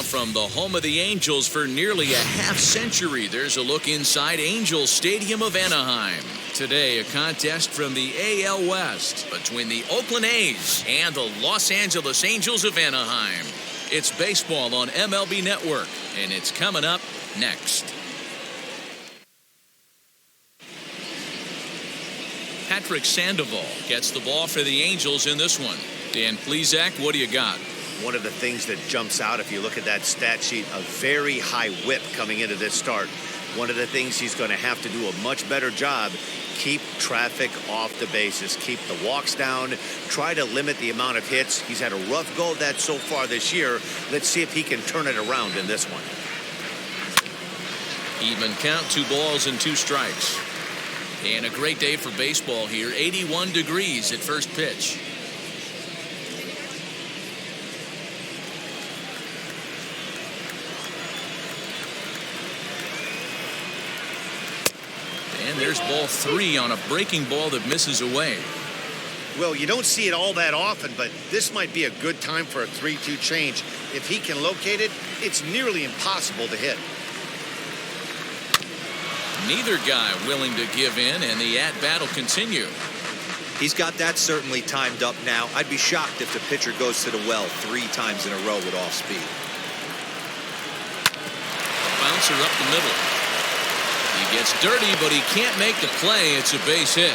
from the home of the Angels for nearly a half century. There's a look inside Angel Stadium of Anaheim. Today, a contest from the AL West between the Oakland A's and the Los Angeles Angels of Anaheim. It's baseball on MLB Network, and it's coming up next. Patrick Sandoval gets the ball for the Angels in this one. Dan Plesac, what do you got? One of the things that jumps out if you look at that stat sheet, a very high whip coming into this start. One of the things he's going to have to do a much better job, keep traffic off the bases, keep the walks down, try to limit the amount of hits. He's had a rough go of that so far this year. Let's see if he can turn it around in this one. Even count, 2 balls and 2 strikes. And a great day for baseball here. 81 degrees at first pitch. And there's ball 3 on a breaking ball that misses away. Well, you don't see it all that often, but this might be a good time for a 3-2 change. If he can locate it, it's nearly impossible to hit. Neither guy willing to give in, and the at-bat will continue. He's got that certainly timed up now. I'd be shocked if the pitcher goes to the well 3 times in a row with off speed. Bouncer up the middle. He gets dirty, but he can't make the play. It's a base hit.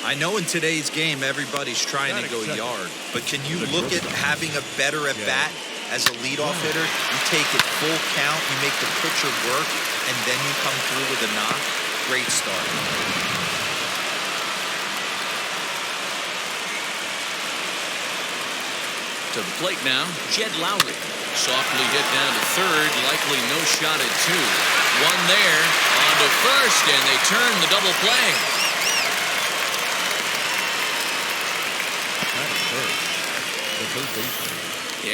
I know in today's game everybody's trying to go yard, but can you look at having a better at-bat as a leadoff hitter? You take it full count, you make the pitcher work, and then you come through with a knock. Great start. To the plate now, Jed Lowry. Softly hit down to third, likely no shot at 2. One there, on to first, and they turn the double play.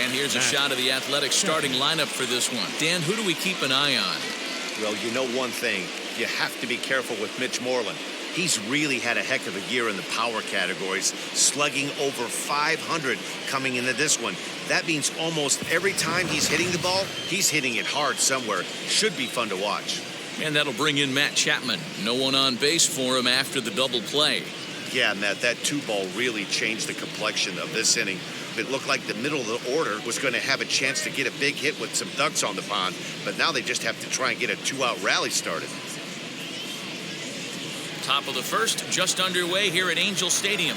And here's a shot of the Athletics starting lineup for this one. Dan, who do we keep an eye on? Well, you know one thing. You have to be careful with Mitch Moreland. He's really had a heck of a year in the power categories, slugging over 500 coming into this one. That means almost every time he's hitting the ball, he's hitting it hard somewhere. Should be fun to watch. And that'll bring in Matt Chapman. No one on base for him after the double play. Yeah, Matt, that 2-ball really changed the complexion of this inning. It looked like the middle of the order was going to have a chance to get a big hit with some ducks on the pond, but now they just have to try and get a 2-out rally started. Top of the first, just underway here at Angel Stadium.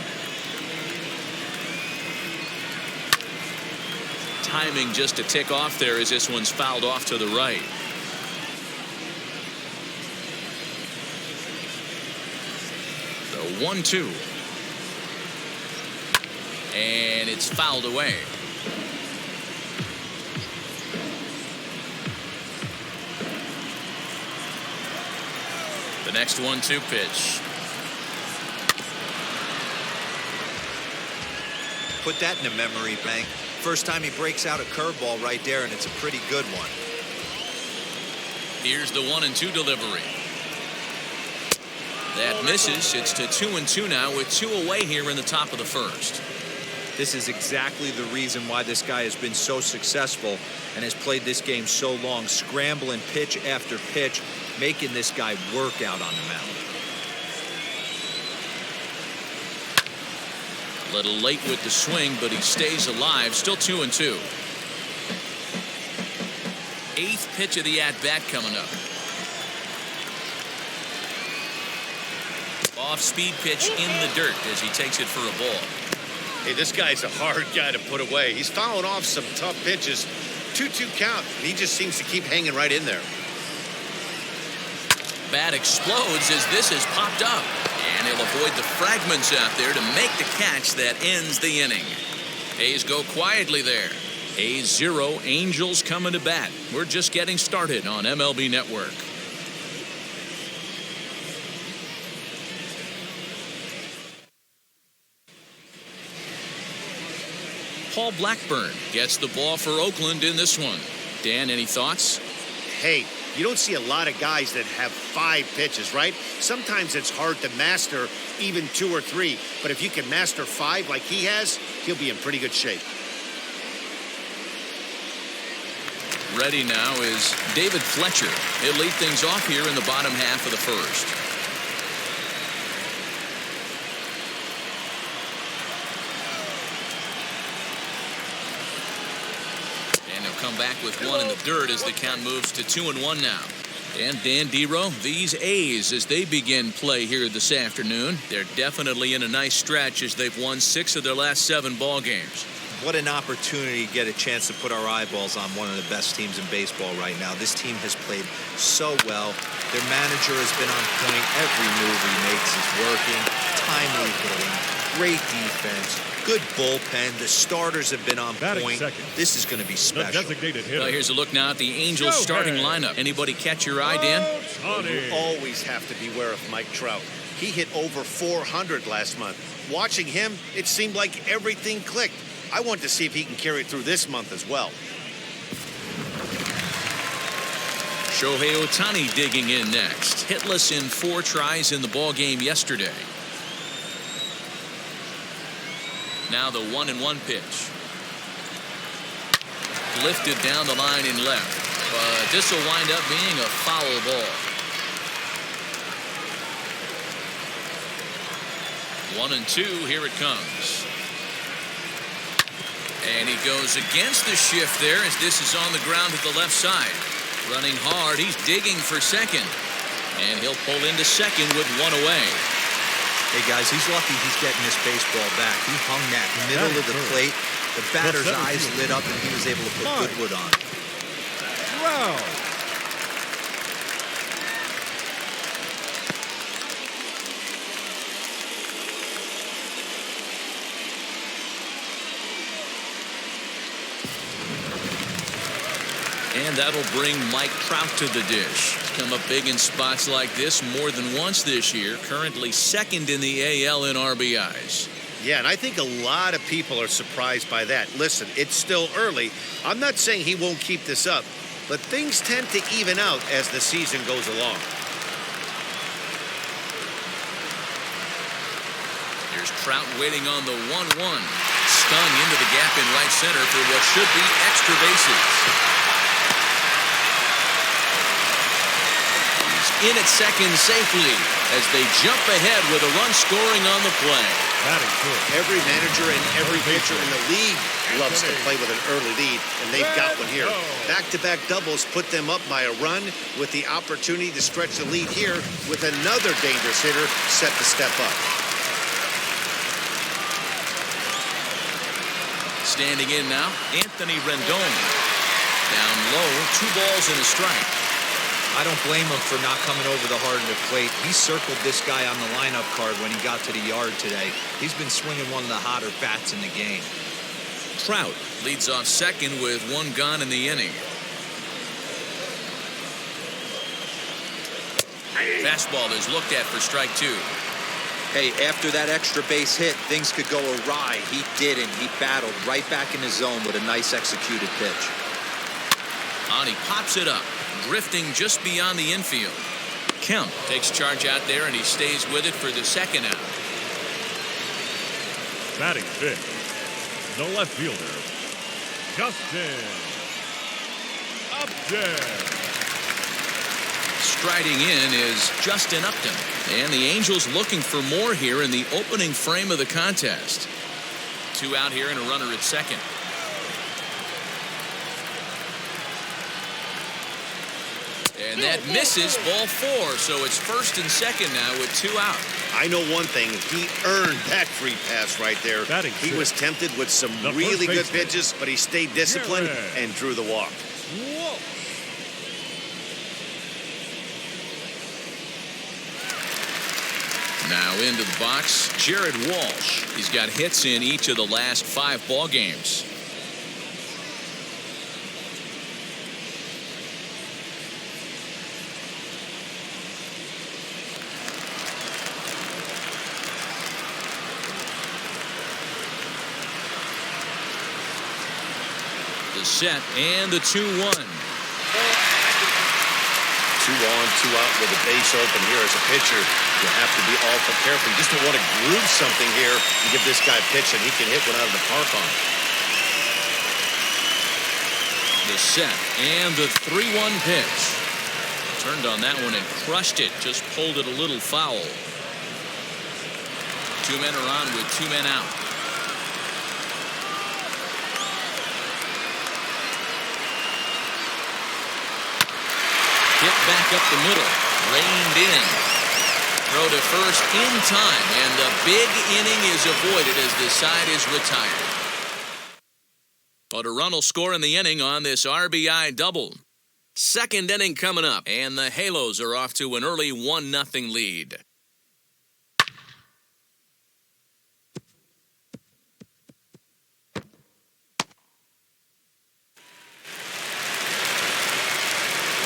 Timing just a tick off there as this one's fouled off to the right. The 1-2. And it's fouled away. The next 1-2 pitch. Put that in a memory bank. First time he breaks out a curveball right there, and it's a pretty good one. Here's the 1-2 delivery. That misses. It's to 2-2 now with 2 away here in the top of the first. This is exactly the reason why this guy has been so successful and has played this game so long, scrambling pitch after pitch, making this guy work out on the mound. A little late with the swing, but he stays alive. Still 2-2. 8th pitch of the at-bat coming up. Off-speed pitch in the dirt as he takes it for a ball. Hey, this guy's a hard guy to put away. He's fouling off some tough pitches. 2-2 count. He just seems to keep hanging right in there. Bat explodes as this is popped up. And he'll avoid the fragments out there to make the catch that ends the inning. A's go quietly there. A's 0, Angels coming to bat. We're just getting started on MLB Network. Paul Blackburn gets the ball for Oakland in this one. Dan, any thoughts? Hey, you don't see a lot of guys that have 5 pitches, right? Sometimes it's hard to master even 2 or 3. But if you can master 5 like he has, he'll be in pretty good shape. Ready now is David Fletcher. He'll lead things off here in the bottom half of the first. And he'll come back with one in the dirt as the count moves to 2-1 now. And Dan Dero, these A's, as they begin play here this afternoon, they're definitely in a nice stretch as they've won 6 of their last 7 ball games. What an opportunity to get a chance to put our eyeballs on one of the best teams in baseball right now. This team has played so well. Their manager has been on point. Every move he makes is working. Timely hitting, great defense, good bullpen. The starters have been on point. This is going to be special. Well, here's a look now at the Angels starting lineup. Anybody catch your eye, Dan? You always have to beware of Mike Trout. He hit over 400 last month. Watching him, it seemed like everything clicked. I want to see if he can carry it through this month as well. Shohei Ohtani digging in next. Hitless in 4 tries in the ball game yesterday. Now the 1-1 pitch. Lifted down the line in left. But this will wind up being a foul ball. 1-2. Here it comes. And he goes against the shift there as this is on the ground to the left side. Running hard. He's digging for second. And he'll pull into second with 1 away. Hey, guys, he's lucky he's getting this baseball back. He hung that middle of the plate. The batter's eyes lit up, and he was able to put Goodwood on. Wow. And that'll bring Mike Trout to the dish. He's come up big in spots like this more than once this year. Currently second in the AL in RBIs. Yeah, and I think a lot of people are surprised by that. Listen, it's still early. I'm not saying he won't keep this up, but things tend to even out as the season goes along. Here's Trout waiting on the 1-1. Stung into the gap in right center for what should be extra bases. In at second safely as they jump ahead with a run scoring on the play. Every manager and every pitcher in the league loves to play with an early lead, and they've got one here. Back-to-back doubles put them up by a run with the opportunity to stretch the lead here with another dangerous hitter set to step up. Standing in now, Anthony Rendon. Down low, 2 balls and a strike. I don't blame him for not coming over the heart of the plate. He circled this guy on the lineup card when he got to the yard today. He's been swinging one of the hotter bats in the game. Trout leads off second with 1 gone in the inning. Fastball is looked at for strike 2. Hey, after that extra base hit, things could go awry. He didn't. He battled right back in his zone with a nice executed pitch. On he pops it up, drifting just beyond the infield. Kemp takes charge out there, and he stays with it for the second out. Batting fifth, the left fielder, Justin Upton. Striding in is Justin Upton. And the Angels looking for more here in the opening frame of the contest. 2 out here and a runner at second. And that misses, ball 4. So it's first and second now with 2 out. I know one thing. He earned that free pass right there. He was tempted with some really good pitches, but he stayed disciplined and drew the walk. Now into the box, Jared Walsh. He's got hits in each of the last 5 ball games. The set and the 2-1. 2 on, 2 out with a base open here as a pitcher. You have to be awful careful. You just don't want to groove something here and give this guy a pitch and he can hit one out of the park on. The The set and the 3-1 pitch. Turned on that one and crushed it. Just pulled it a little foul. 2 men are on with 2 men out. Hit back up the middle. Reined in. Throw to first in time, and the big inning is avoided as the side is retired. But a run will score in the inning on this RBI double. Second inning coming up, and the Halos are off to an early 1-0 lead.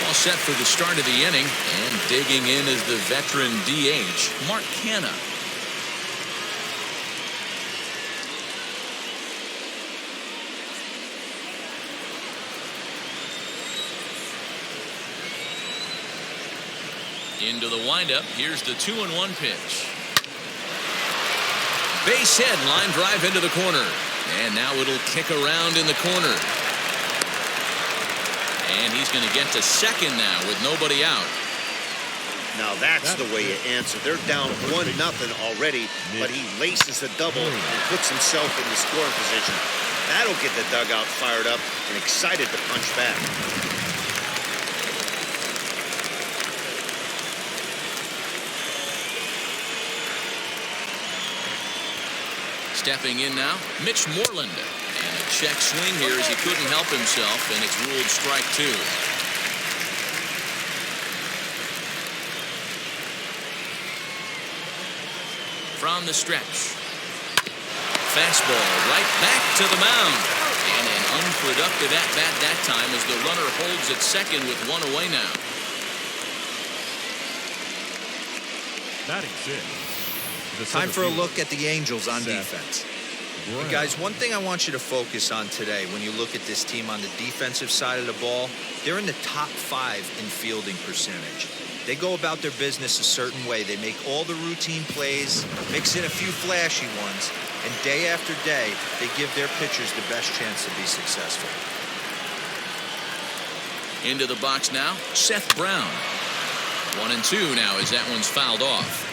All set for the start of the inning, and digging in is the veteran DH, Mark Canha. Into the windup. Here's the 2-1 pitch. Base hit, line drive into the corner. And now it'll kick around in the corner. And he's going to get to second now with nobody out. Now that's the way you answer. They're down 1-0 already, but he laces a double and puts himself in the scoring position. That'll get the dugout fired up and excited to punch back. Stepping in now, Mitch Moreland. And a check swing here as he couldn't help himself, and it's ruled strike 2. From the stretch. Fastball right back to the mound. And an unproductive at-bat that time as the runner holds at second with 1 away now. Batting 6. Time for a look at the Angels on defense. And guys, one thing I want you to focus on today when you look at this team on the defensive side of the ball, they're in the top 5 in fielding percentage. They go about their business a certain way. They make all the routine plays, mix in a few flashy ones, and day after day, they give their pitchers the best chance to be successful. Into the box now, Seth Brown. 1-2 now as that one's fouled off.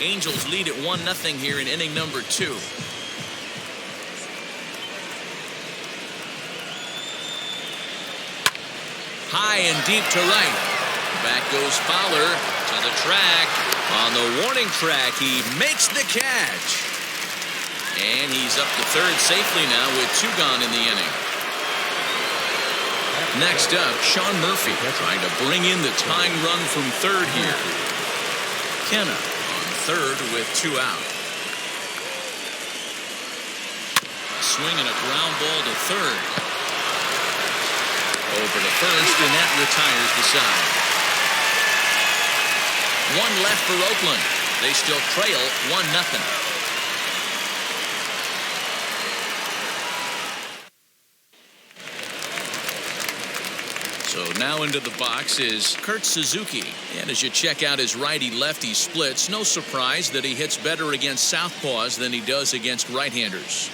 Angels lead at 1-0 here in inning number 2. High and deep to right. Back goes Fowler to the track. On the warning track, he makes the catch. And he's up to third safely now with 2 gone in the inning. Next up, Sean Murphy trying to bring in the tying run from third here. Canha third with 2 out. Swing and a ground ball to third. Over to first, and that retires the side. 1 left for Oakland. They still trail 1-0. So now into the box is Kurt Suzuki. And as you check out his righty-lefty splits, no surprise that he hits better against southpaws than he does against right-handers.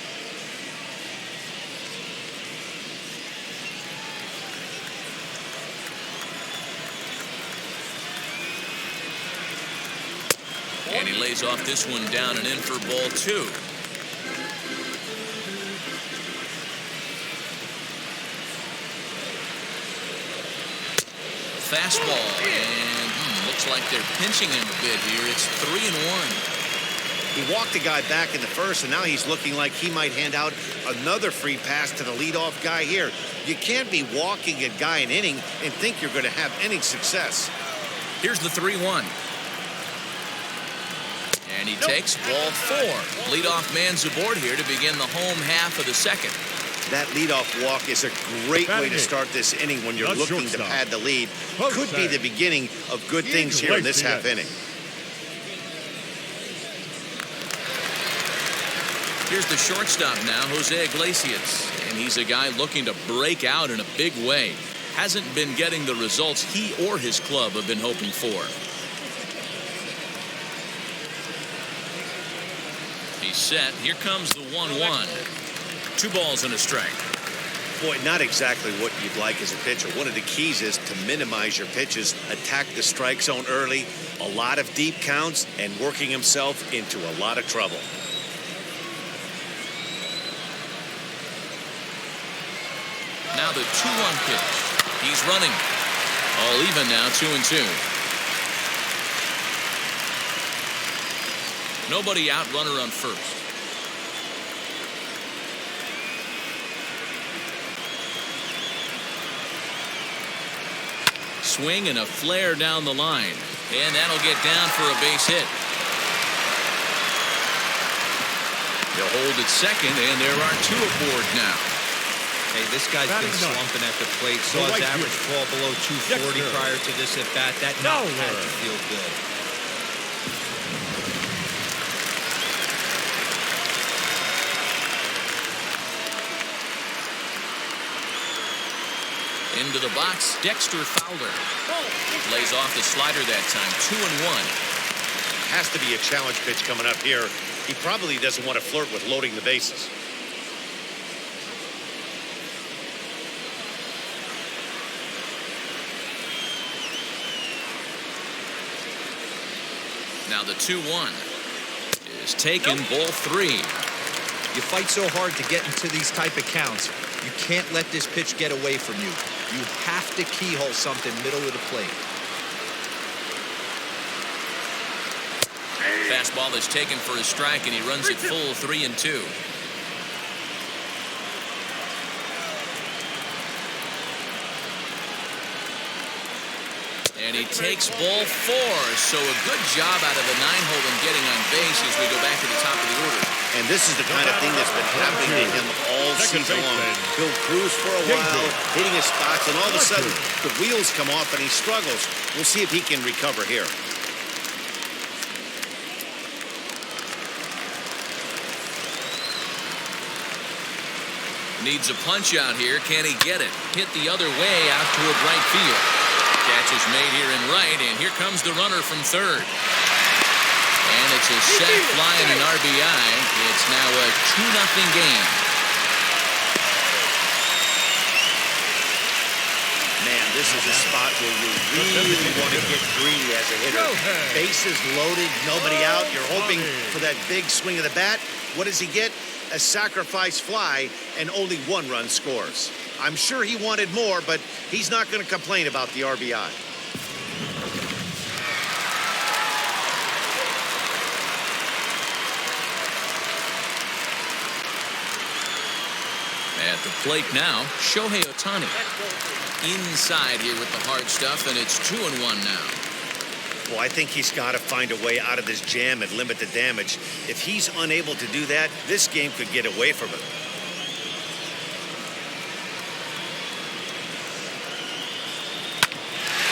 And he lays off this one down and in for ball 2. Fastball, and looks like they're pinching him a bit here. It's 3-1. He walked the guy back in the first, and now he's looking like he might hand out another free pass to the leadoff guy here. You can't be walking a guy an inning and think you're going to have any success. Here's the 3-1. And he takes ball 4. Leadoff man's aboard here to begin the home half of the second. That leadoff walk is a great way to start this inning when you're looking to pad the lead. Could be the beginning of good things here in this half inning. Here's the shortstop now, Jose Iglesias. And he's a guy looking to break out in a big way. Hasn't been getting the results he or his club have been hoping for. He's set. Here comes the 1-1. 2 balls and a strike. Boy, not exactly what you'd like as a pitcher. One of the keys is to minimize your pitches, attack the strike zone early, a lot of deep counts, and working himself into a lot of trouble. Now the 2-1 pitch. He's running. All even now, 2-2. Nobody out, runner on first. Swing and a flare down the line. And that'll get down for a base hit. They'll hold at second, and there are 2 aboard now. Hey, this guy's been slumping at the plate. Saw his average fall below 240 prior to this at bat. That knock had to feel good. Into the box, Dexter Fowler. Lays off the slider that time, 2-1. Has to be a challenge pitch coming up here. He probably doesn't want to flirt with loading the bases. Now the 2-1 is taken, ball 3. You fight so hard to get into these type of counts. You can't let this pitch get away from you. You have to keyhole something middle of the plate. Fastball is taken for a strike, and he runs it full, 3-2. And he takes ball 4. So a good job out of the 9-hole in getting on base as we go back to the top of the order. And this is the kind of thing that's been happening to him all season long. He'll cruise for a while, hitting his spots, and all of a sudden the wheels come off and he struggles. We'll see if he can recover here. Needs a punch out here. Can he get it? Hit the other way out toward right field. Catch is made here in right, and here comes the runner from third. And it's a sac fly and an RBI. It's now a 2-0 game. Man, this is a spot where you really want to get greedy as a hitter. Bases loaded, nobody out. You're hoping for that big swing of the bat. What does he get? A sacrifice fly, and only 1 run scores. I'm sure he wanted more, but he's not going to complain about the RBI. At the plate now, Shohei Ohtani. Inside here with the hard stuff, and it's 2-1 now. Well, I think he's got to find a way out of this jam and limit the damage. If he's unable to do that, this game could get away from him.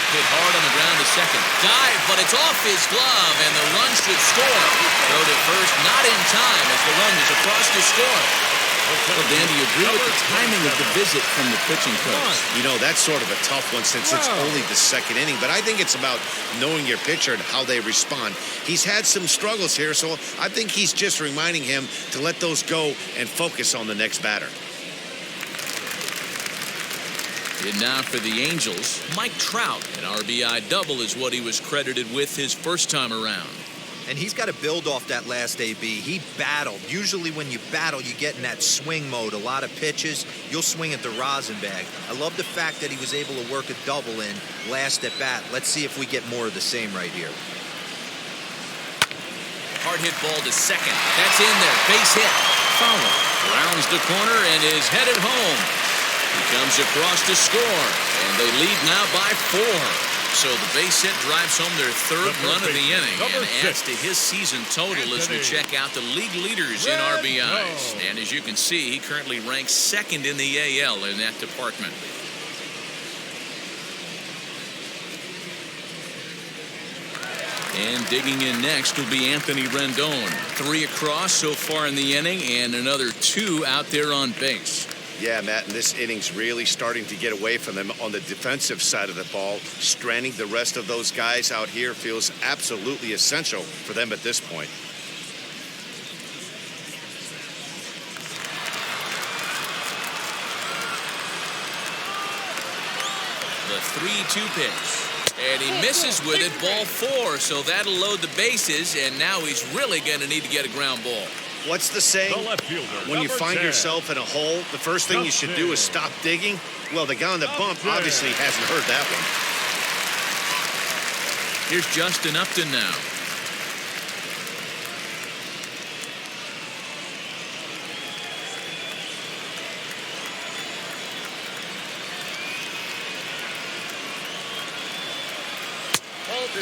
Hit hard on the ground to second. Dive, but it's off his glove, and the run should score. Throw to first, not in time as the run is across to score. Well, Dan, do you agree with the timing of the visit from the pitching coach? You know, that's sort of a tough one since it's only the 2nd inning, but I think it's about knowing your pitcher and how they respond. He's had some struggles here, so I think he's just reminding him to let those go and focus on the next batter. And now for the Angels, Mike Trout. An RBI double is what he was credited with his first time around. And he's got to build off that last AB. He battled. Usually when you battle, you get in that swing mode. A lot of pitches, you'll swing at the rosin bag. I love the fact that he was able to work a double in last at bat. Let's see if we get more of the same right here. Hard hit ball to second. That's in there. Base hit. Fowler rounds the corner and is headed home. He comes across to score, and they lead now by 4. So the base hit drives home their 3rd run of the inning and adds to his season total as we check out the league leaders in RBIs. And as you can see, he currently ranks 2nd in the AL in that department. And digging in next will be Anthony Rendon. 3 across so far in the inning and another 2 out there on base. Yeah, Matt, and this inning's really starting to get away from them on the defensive side of the ball. Stranding the rest of those guys out here feels absolutely essential for them at this point. The 3-2 pitch. And he misses with it, ball 4. So that'll load the bases, and now he's really going to need to get a ground ball. What's the saying? The left fielder, When you number find 10. yourself in a hole, the first thing you should do is stop digging. Well, the guy on the bump obviously hasn't heard that one. Here's Justin Upton now.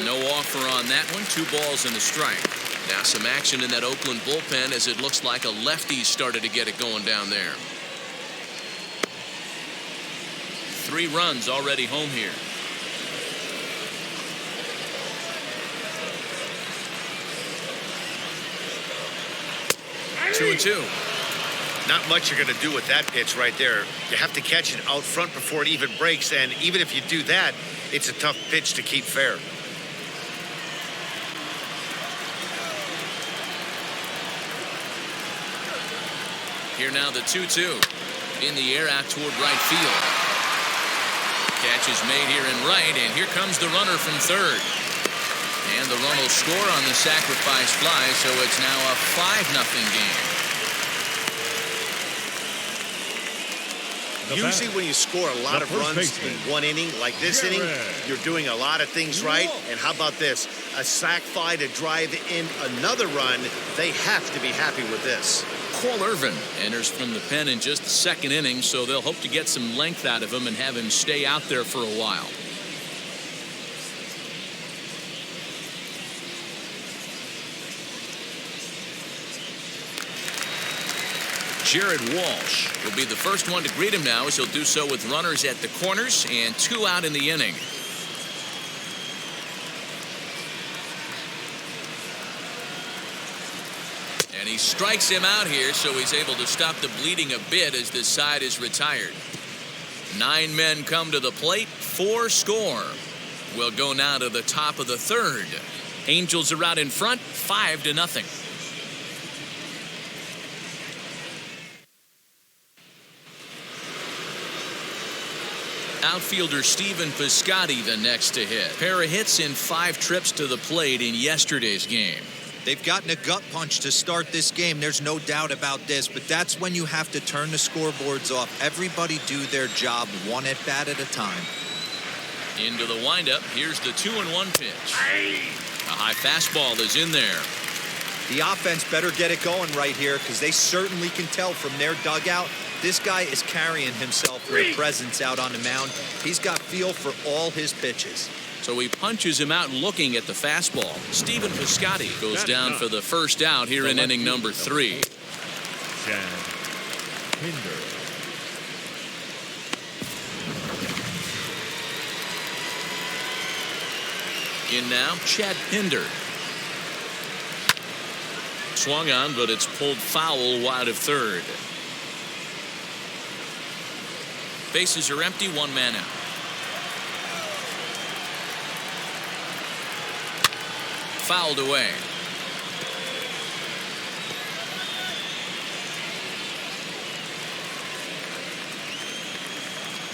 No offer on that one. 2 balls and a strike. Now some action in that Oakland bullpen as it looks like a lefty started to get it going down there. 3 runs already home here. Two and two. Not much you're going to do with that pitch right there. You have to catch it out front before it even breaks, and even if you do that, it's a tough pitch to keep fair. Here now the 2-2. In the air out toward right field. Catch is made here in right, and here comes the runner from third. And the run will score on the sacrifice fly, so it's now a 5-0 game. Usually when you score a lot of runs in one inning, like this inning, you're doing a lot of things right. And how about this? A sac fly to drive in another run. They have to be happy with this. Cole Irvin enters from the pen in just the 2nd inning, so they'll hope to get some length out of him and have him stay out there for a while. Jared Walsh will be the first one to greet him now, as he'll do so with runners at the corners and 2 out in the inning. And he strikes him out here, so he's able to stop the bleeding a bit as this side is retired. 9 men come to the plate, 4 score. We'll go now to the top of the 3rd. Angels are out in front, 5-0. Outfielder Stephen Piscotty the next to hit. Pair of hits in 5 trips to the plate in yesterday's game. They've gotten a gut punch to start this game. There's no doubt about this, but that's when you have to turn the scoreboards off. Everybody do their job 1 at bat at a time. Into the windup. Here's the 2-1 pitch. A high fastball is in there. The offense better get it going right here, because they certainly can tell from their dugout this guy is carrying himself with a presence out on the mound. He's got feel for all his pitches. So he punches him out looking at the fastball. Stephen Piscotty goes down for the first out here in inning number 3. Chad Pinder. In now, Chad Pinder. Swung on, but it's pulled foul wide of third. Bases are empty, 1 man out. Fouled away.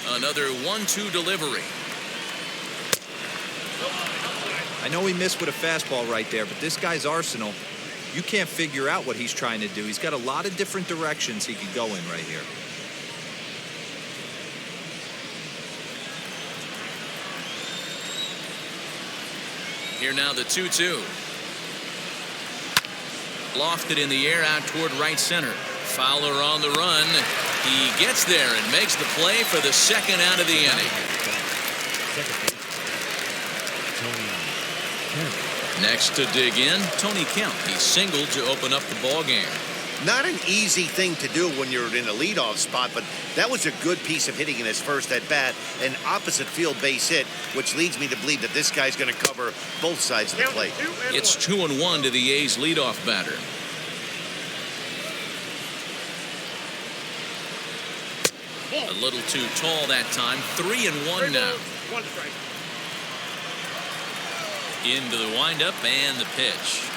Another 1-2 delivery. I know he missed with a fastball right there, but this guy's arsenal, you can't figure out what he's trying to do. He's got a lot of different directions he could go in right here. Here now the 2-2. Lofted in the air out toward right center. Fowler on the run. He gets there and makes the play for the 2nd out of the inning. Next to dig in, Tony Kemp. He singled to open up the ball game. Not an easy thing to do when you're in a leadoff spot, but that was a good piece of hitting in his first at bat, an opposite field base hit, which leads me to believe that this guy's going to cover both sides of the plate. It's 2-1 to the A's leadoff batter. A little too tall that time. 3-1 now. Into the windup and the pitch.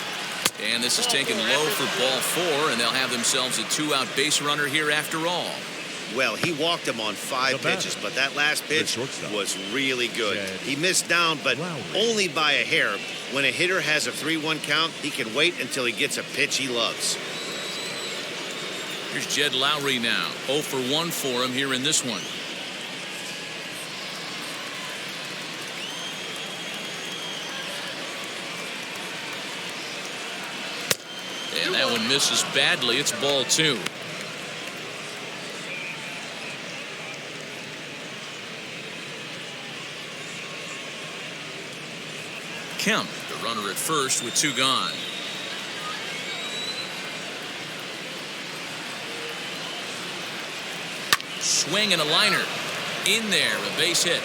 And this is taken low for ball 4, and they'll have themselves a 2-out base runner here after all. Well, he walked him on 5 pitches, but that last pitch was really good. He missed down, but only by a hair. When a hitter has a 3-1 count, he can wait until he gets a pitch he loves. Here's Jed Lowry now. 0 for 1 for him here in this one. And that one misses badly. It's ball 2. Kemp, the runner at first with 2 gone. Swing and a liner. In there, a base hit.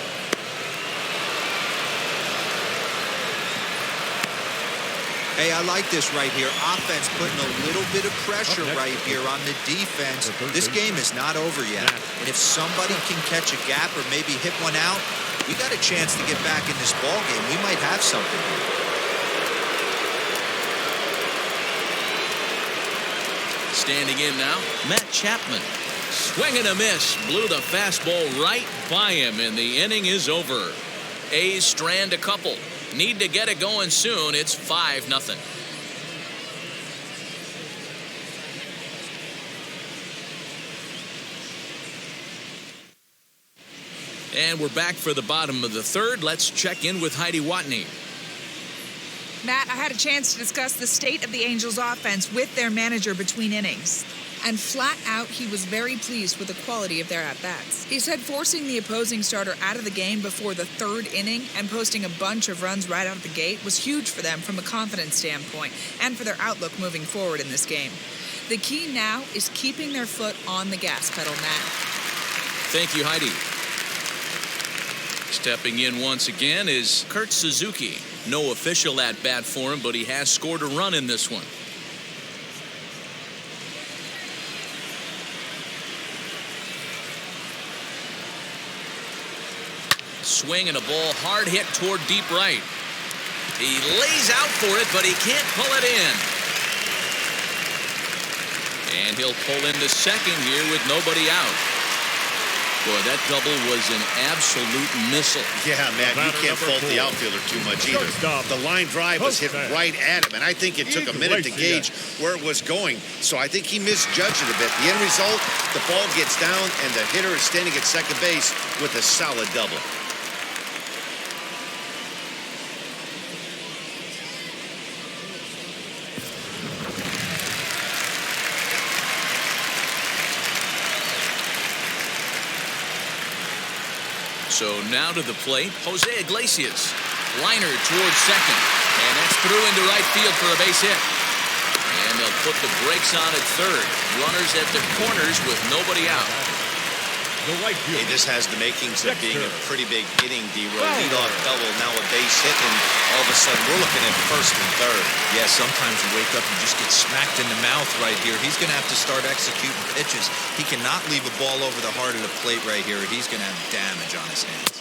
Hey, I like this right here. Offense putting a little bit of pressure right here on the defense. This game is not over yet. And if somebody can catch a gap or maybe hit one out, we got a chance to get back in this ball game. We might have something here. Standing in now, Matt Chapman. Swing and a miss. Blew the fastball right by him, and the inning is over. A's strand a couple. Need to get it going soon. It's 5-0. And we're back for the bottom of the third. Let's check in with Heidi Watney. Matt, I had a chance to discuss the state of the Angels offense with their manager between innings. And flat out, he was very pleased with the quality of their at-bats. He said forcing the opposing starter out of the game before the 3rd inning and posting a bunch of runs right out of the gate was huge for them from a confidence standpoint and for their outlook moving forward in this game. The key now is keeping their foot on the gas pedal, Matt. Thank you, Heidi. Stepping in once again is Kurt Suzuki. No official at-bat for him, but he has scored a run in this one. Swing and a ball hard hit toward deep right. He lays out for it, but he can't pull it in. And he'll pull into second here with nobody out. Boy, that double was an absolute missile. Yeah, man, you can't fault the outfielder too much either. The line drive was hit right at him, and I think it took a minute to gauge where it was going. So I think he misjudged it a bit. The end result, the ball gets down, and the hitter is standing at second base with a solid double. So now to the plate, Jose Iglesias. Liner towards second. And that's through into right field for a base hit. And they'll put the brakes on at third. Runners at the corners with nobody out. Hey, this has the makings of being a pretty big inning, D-Row. Leadoff double, now a base hit, and all of a sudden we're looking at first and third. Yeah, sometimes you wake up and just get smacked in the mouth right here. He's going to have to start executing pitches. He cannot leave a ball over the heart of the plate right here. He's going to have damage on his hands.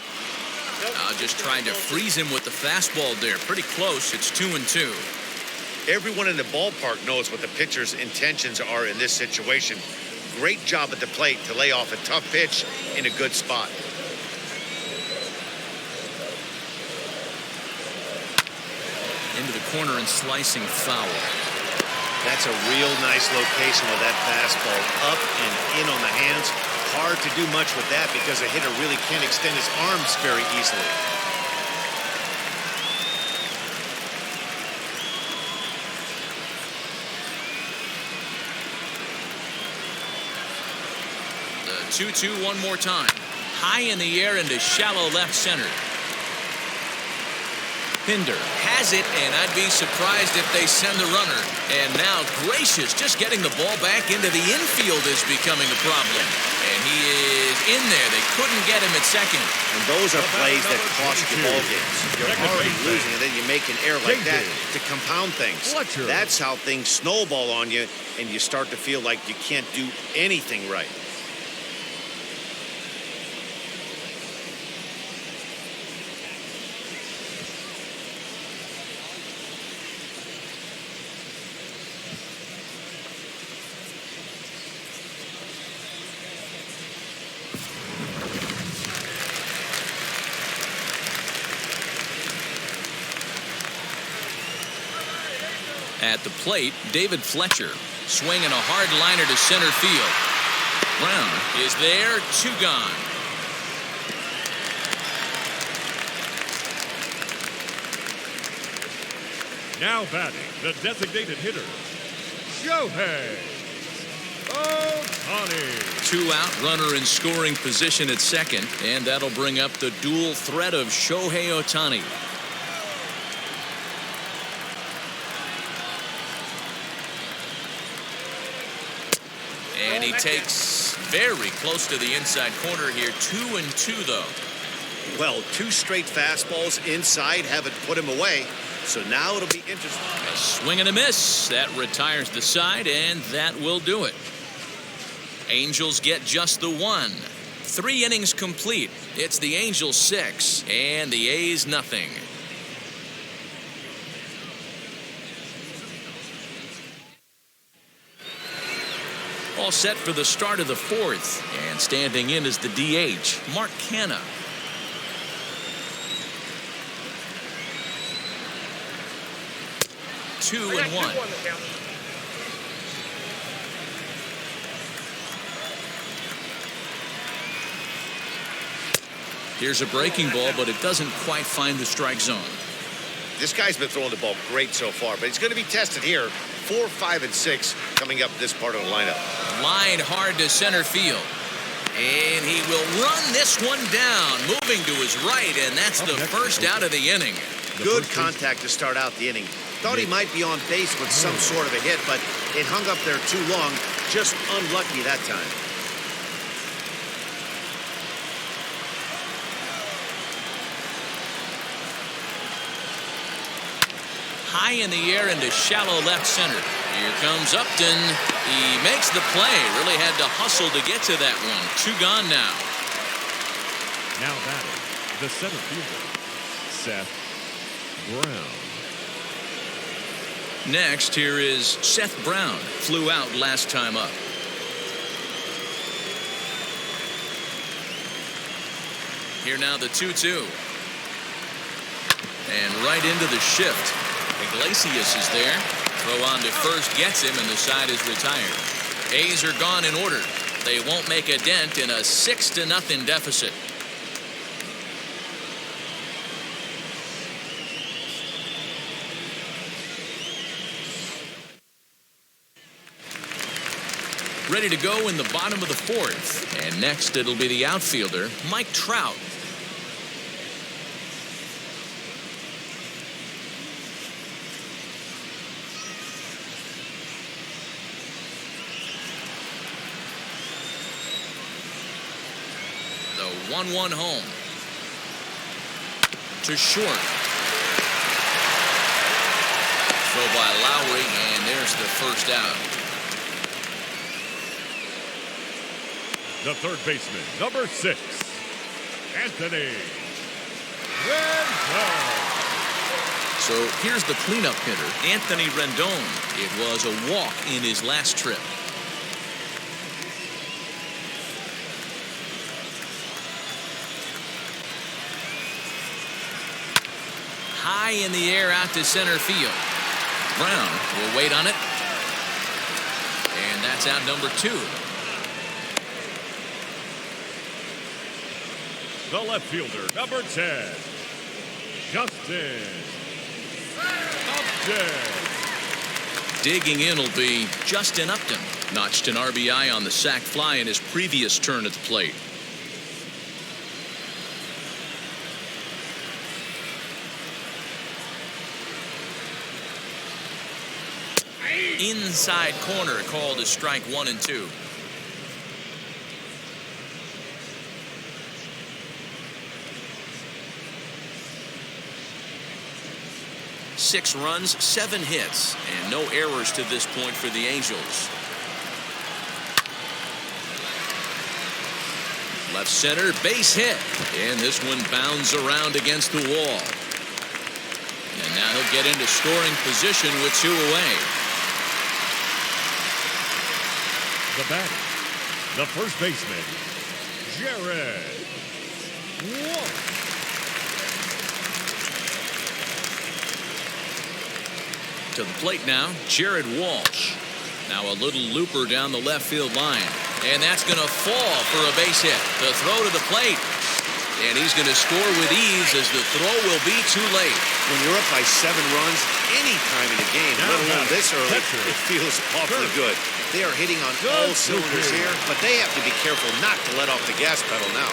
Just trying to freeze him with the fastball there. Pretty close. It's 2-2. Everyone in the ballpark knows what the pitcher's intentions are in this situation. Great job at the plate to lay off a tough pitch in a good spot. Into the corner and slicing foul. That's a real nice location with that fastball. Up and in on the hands. Hard to do much with that because a hitter really can't extend his arms very easily. The 2-2 one more time. High in the air into shallow left center. Pinder has it, and I'd be surprised if they send the runner. And now Gracious just getting the ball back into the infield is becoming a problem. And he is in there. They couldn't get him at second. And those are plays that cost you ball games. You're already losing, and then you make an error like that to compound things. That's how things snowball on you, and you start to feel like you can't do anything right. At the plate, David Fletcher swinging a hard liner to center field. Brown is there, 2 gone. Now batting, the designated hitter, Shohei Ohtani. 2 out, runner in scoring position at second, and that'll bring up the dual threat of Shohei Ohtani. And he takes very close to the inside corner here. 2-2 though. Well, 2 straight fastballs inside haven't put him away. So now it'll be interesting. A swing and a miss. That retires the side, and that will do it. Angels get just the 1. 3 innings complete. It's the Angels 6 and the A's nothing. All set for the start of the 4th, and standing in is the DH, Mark Canha. Two and one. Here's a breaking ball, but it doesn't quite find the strike zone. This guy's been throwing the ball great so far, but he's going to be tested here. 4, 5, and 6 coming up this part of the lineup. Line hard to center field. And he will run this one down, moving to his right, and that's the first out of the inning. Good contact to start out the inning. Thought he might be on base with some sort of a hit, but it hung up there too long. Just unlucky that time. High in the air into shallow left center. Here comes Upton. He makes the play. Really had to hustle to get to that one. 2 gone now. Now batting, the center fielder, Seth Brown. Next, here is Seth Brown. Flew out last time up. Here now the 2-2. And right into the shift. Iglesias is there. Throw on to first gets him, and the side is retired. A's are gone in order. They won't make a dent in a 6-0 deficit. Ready to go in the bottom of the 4th. And next it'll be the outfielder, Mike Trout. The 1-1 home. To short. Throw by Lowry, and there's the first out. The third baseman, number 6, Anthony Rendon. So here's the cleanup hitter, Anthony Rendon. It was a walk in his last trip. High in the air out to center field. Brown will wait on it. And that's out number 2. The left fielder, number 10, Justin Upton. Digging in will be Justin Upton. Notched an RBI on the sac fly in his previous turn at the plate. Inside corner called as strike 1 and 2. Six runs, 7 hits, and no errors to this point for the Angels. Left center, base hit, and this one bounds around against the wall. And now he'll get into scoring position with 2 away. The batter, the first baseman, Jared Walsh. To the plate now, Jared Walsh. Now a little looper down the left field line. And that's going to fall for a base hit. The throw to the plate. And he's going to score with ease as the throw will be too late. When you're up by 7 runs any time in the game, let alone this early, it feels awfully good. They are hitting on all cylinders here, but they have to be careful not to let off the gas pedal now.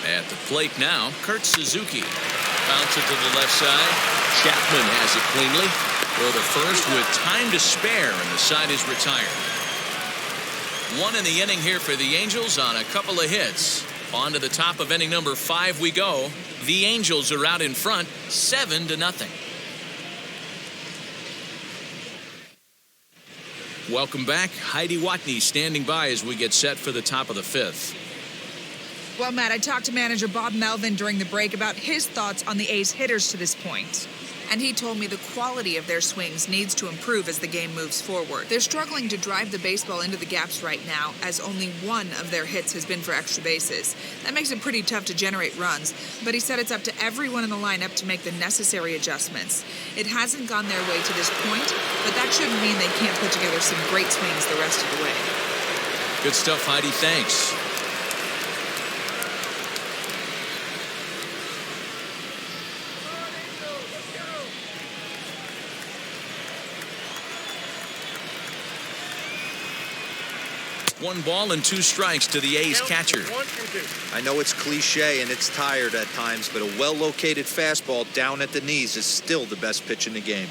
At the plate now, Kurt Suzuki. Bounce it to the left side. Chapman has it cleanly. For the first with time to spare, and the side is retired. 1 in the inning here for the Angels on a couple of hits. On to the top of inning number 5 we go. The Angels are out in front, 7-0. Welcome back. Heidi Watney standing by as we get set for the top of the 5th. Well, Matt, I talked to manager Bob Melvin during the break about his thoughts on the A's hitters to this point. And he told me the quality of their swings needs to improve as the game moves forward. They're struggling to drive the baseball into the gaps right now, as only 1 of their hits has been for extra bases. That makes it pretty tough to generate runs, but he said it's up to everyone in the lineup to make the necessary adjustments. It hasn't gone their way to this point, but that shouldn't mean they can't put together some great swings the rest of the way. Good stuff, Heidi. Thanks. One ball and 2 strikes to the A's catcher. I know it's cliche and it's tired at times, but a well-located fastball down at the knees is still the best pitch in the game.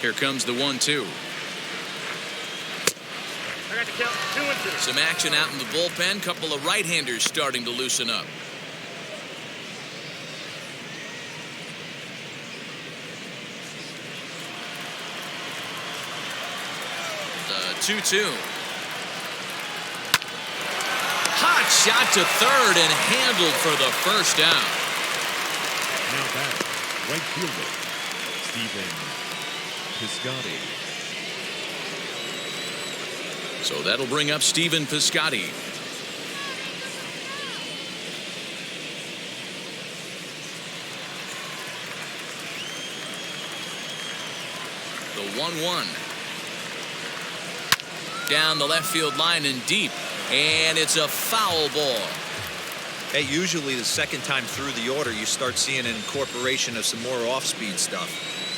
Here comes the 1-2. I got to count 2-2. Some action out in the bullpen. Couple of right-handers starting to loosen up. The 2-2. Hot shot to third and handled for the first down. Now back, right fielder, Steven Piscotty. So that'll bring up Steven Piscotty. The 1-1. Down the left field line and deep. And it's a foul ball. Hey, usually the second time through the order, you start seeing an incorporation of some more off-speed stuff.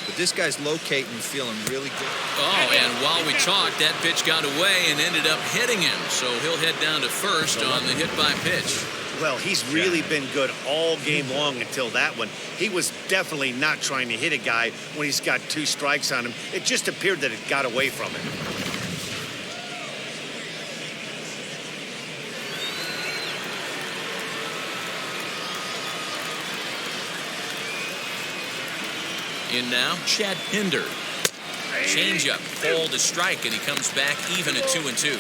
But this guy's locating and feeling really good. Oh, and while we talked, that pitch got away and ended up hitting him. So he'll head down to first on the hit by pitch. Well, he's really been good all game long until that one. He was definitely not trying to hit a guy when he's got 2 strikes on him. It just appeared that it got away from him. In now, Chad Pinder. Change up, fall to strike, and he comes back even at 2-2.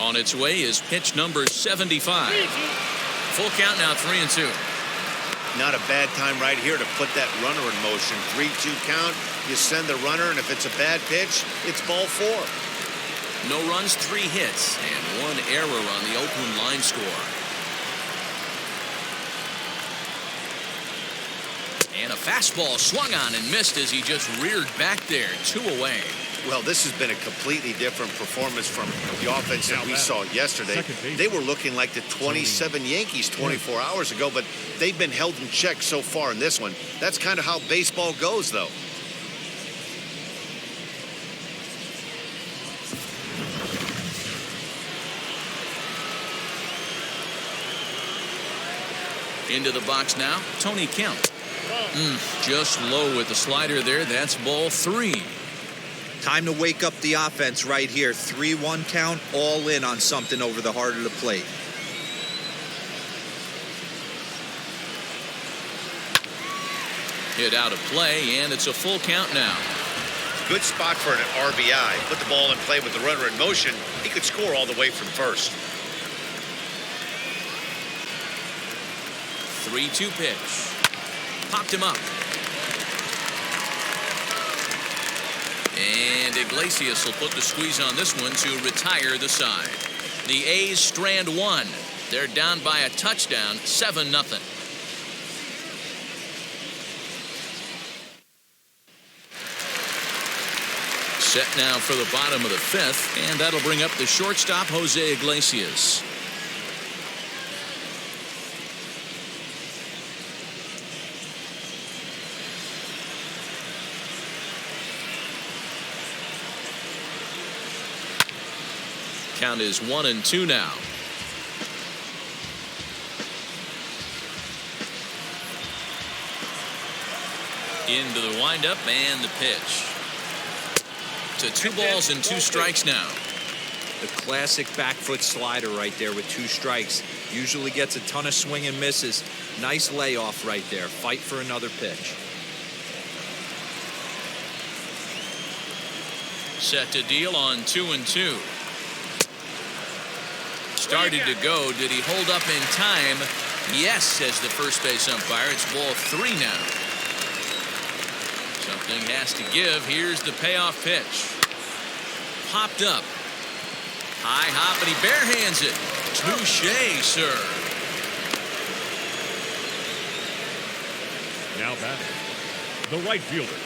On its way is pitch number 75. Full count now, 3-2. Not a bad time right here to put that runner in motion. 3-2 count. You send the runner, and if it's a bad pitch, it's ball 4. No runs, 3 hits, and 1 error on the Oakland line score. And a fastball swung on and missed as he just reared back there, 2 away. Well, this has been a completely different performance from the offense that we saw yesterday. They were looking like the 27 Yankees 24 hours ago, but they've been held in check so far in this one. That's kind of how baseball goes, though. Into the box now, Tony Kemp. Just low with the slider there. That's ball 3. Time to wake up the offense right here. 3-1 count, all in on something over the heart of the plate. Hit out of play, and it's a full count now. Good spot for an RBI. Put the ball in play with the runner in motion. He could score all the way from first. 3-2 pitch. Popped him up. And Iglesias will put the squeeze on this one to retire the side. The A's strand one. They're down by a touchdown, 7-0. Set now for the bottom of the fifth, and that'll bring up the shortstop, Jose Iglesias. Count is 1-2 now. Into the windup and the pitch. To 2 balls and 2 strikes now. The classic back foot slider right there with 2 strikes. Usually gets a ton of swing and misses. Nice layoff right there. Fight for another pitch. Set to deal on 2-2. Started to go. Did he hold up in time? Yes, says the first base umpire. It's ball 3 now. Something has to give. Here's the payoff pitch. Popped up. High hop, and he barehands it. Touche, sir. Now batting, the right fielder,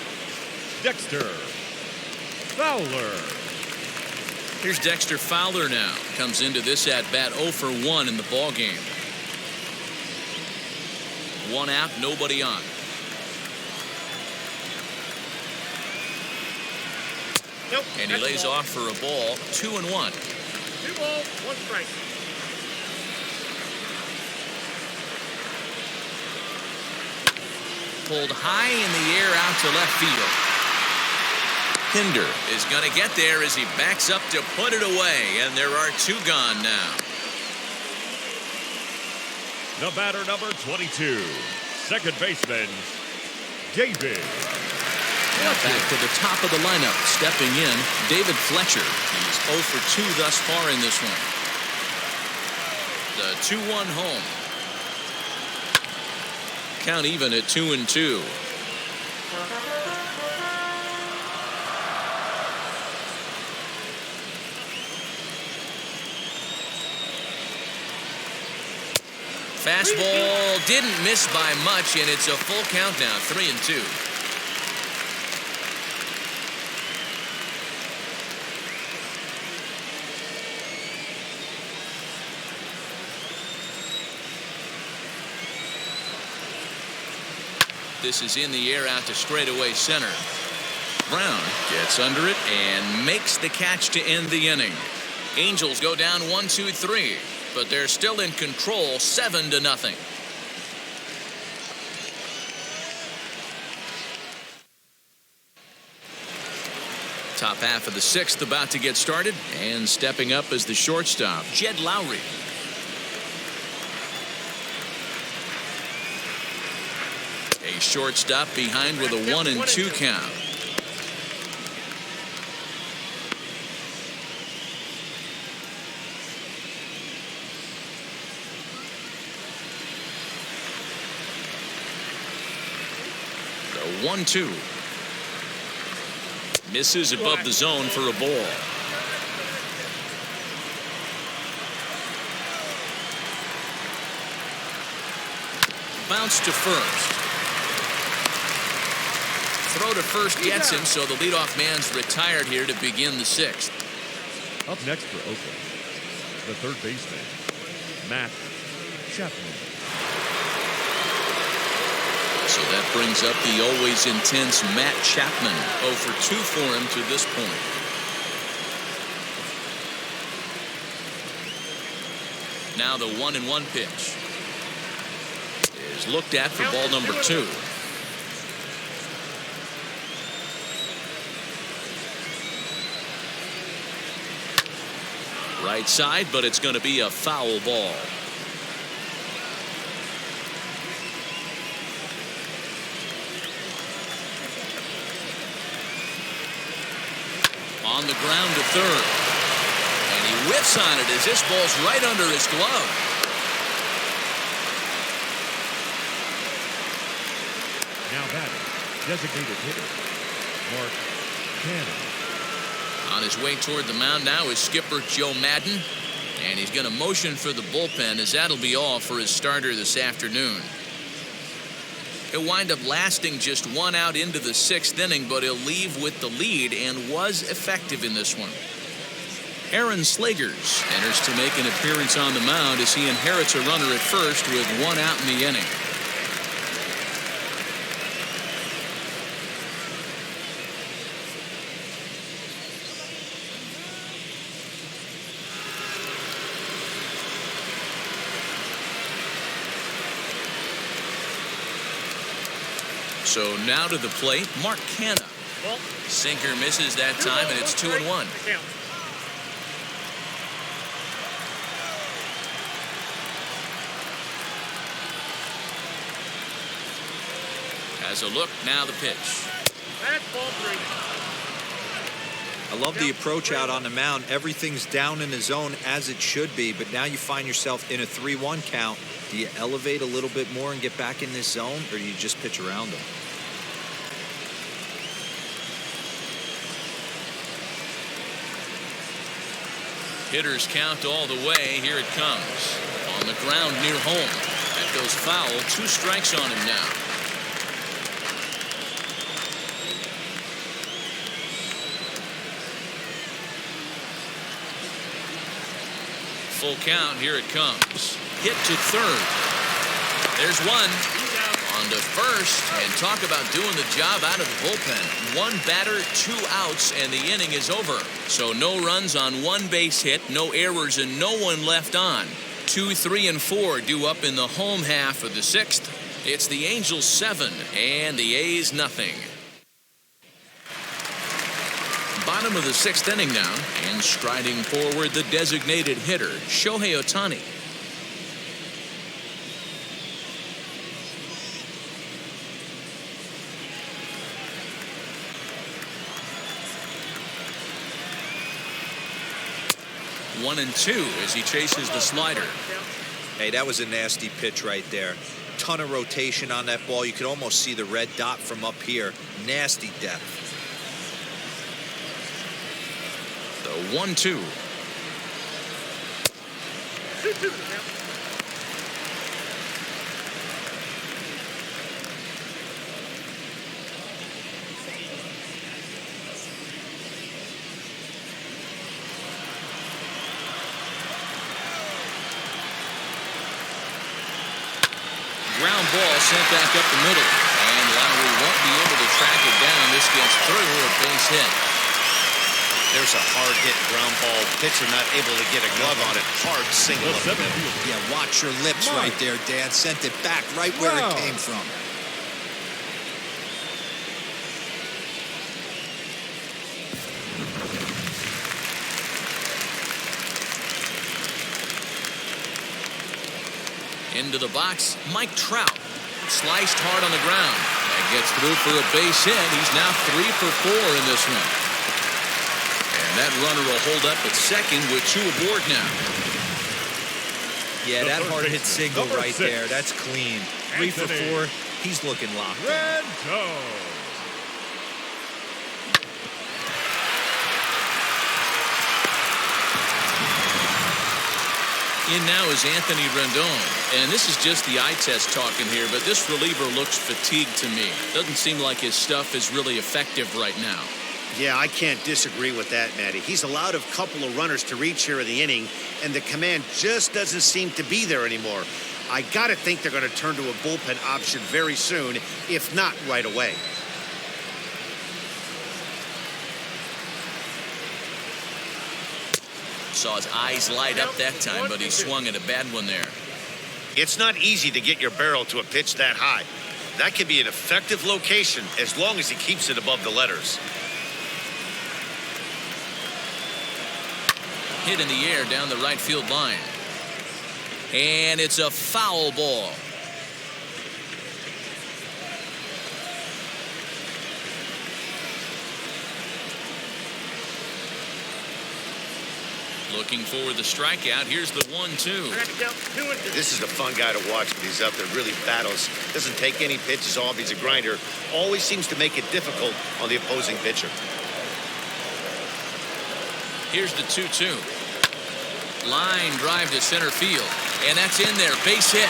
Dexter Fowler. Here's Dexter Fowler now. Comes into this at bat 0 for 1 in the ball game. 1 out, nobody on. Nope. And he lays off for a ball. 2-1. 2 balls, 1 strike. Pulled high in the air out to left field. Hinder is going to get there as he backs up to put it away, and there are 2 gone now. The batter, number 22, second baseman, David. Back to the top of the lineup, stepping in, David Fletcher. He's 0 for 2 thus far in this one. The 2-1 home. Count even at 2-2. Fastball didn't miss by much, and it's a full count now, 3-2. This is in the air out to straightaway center. Brown gets under it and makes the catch to end the inning. Angels go down 1-2-3, but they're still in control 7-0. Top half of the 6th about to get started, and stepping up as the shortstop, Jed Lowry. A shortstop behind with a 1-2 count. The 1-2. Misses above the zone for a ball. Bounce to first. Throw to first gets him, so the leadoff man's retired here to begin the 6th. Up next for Oakland, the third baseman, Matt Chapman. So that brings up the always intense Matt Chapman. 0 for 2 for him to this point. Now the 1-1 pitch is looked at for ball number 2. Right side, but it's going to be a foul ball. On the ground to third. And he whiffs on it as this ball's right under his glove. batter, designated hitter, Mark Cannon. On his way toward the mound now is skipper Joe Madden, and he's going to motion for the bullpen, as that'll be all for his starter this afternoon. He'll wind up lasting just 1 out into the 6th inning, but he'll leave with the lead and was effective in this one. Aaron Slegers enters to make an appearance on the mound as he inherits a runner at first with 1 out in the inning. So now to the plate, Mark Canna. Sinker misses that time, and it's 2-1. Has a look, now the pitch. That's ball 3. I love the approach out on the mound. Everything's down in the zone as it should be, but now you find yourself in a 3-1 count. Do you elevate a little bit more and get back in this zone, or do you just pitch around them? Hitters count all the way. Here it comes. On the ground near home. That goes foul. 2 strikes on him now. Full count. Here it comes. Hit to third. There's one. On to first, and talk about doing the job out of the bullpen. 1 batter, 2 outs, and the inning is over. So no runs on 1 base hit, no errors, and no one left on. 2, 3, and 4 due up in the home half of the 6th. It's the Angels 7 and the A's nothing. Bottom of the 6th inning now, and striding forward the designated hitter, Shohei Ohtani. One and 2 as he chases the slider. Hey, that was a nasty pitch right there. Ton of rotation on that ball. You could almost see the red dot from up here. Nasty depth. The 1-2. 2-2. Ground ball sent back up the middle, and Lowry won't be able to track it down. This gets through a base hit. There's a hard hit ground ball. Pitcher not able to get a glove on it. Hard single. Yeah, watch your lips right there, Dan. Sent it back right where it came from. Into the box, Mike Trout. Sliced hard on the ground. That gets through for a base hit. He's now 3 for 4 in this one. And that runner will hold up at second with 2 aboard now. Yeah, that hard hit single right there. That's clean. 3 for 4. He's looking locked in. In now is Anthony Rendon. And this is just the eye test talking here, but this reliever looks fatigued to me. Doesn't seem like his stuff is really effective right now. Yeah, I can't disagree with that, Matty. He's allowed a couple of runners to reach here in the inning, and the command just doesn't seem to be there anymore. I got to think they're going to turn to a bullpen option very soon, if not right away. Saw his eyes light up that time, but he swung at a bad one there. It's not easy to get your barrel to a pitch that high. That can be an effective location as long as he keeps it above the letters. Hit in the air down the right field line. And it's a foul ball. Looking for the strikeout. Here's the 1-2. That's down 2-2. This is a fun guy to watch when he's up there. Really battles. Doesn't take any pitches off. He's a grinder. Always seems to make it difficult on the opposing pitcher. Here's the 2-2. Line drive to center field. And that's in there. Base hit.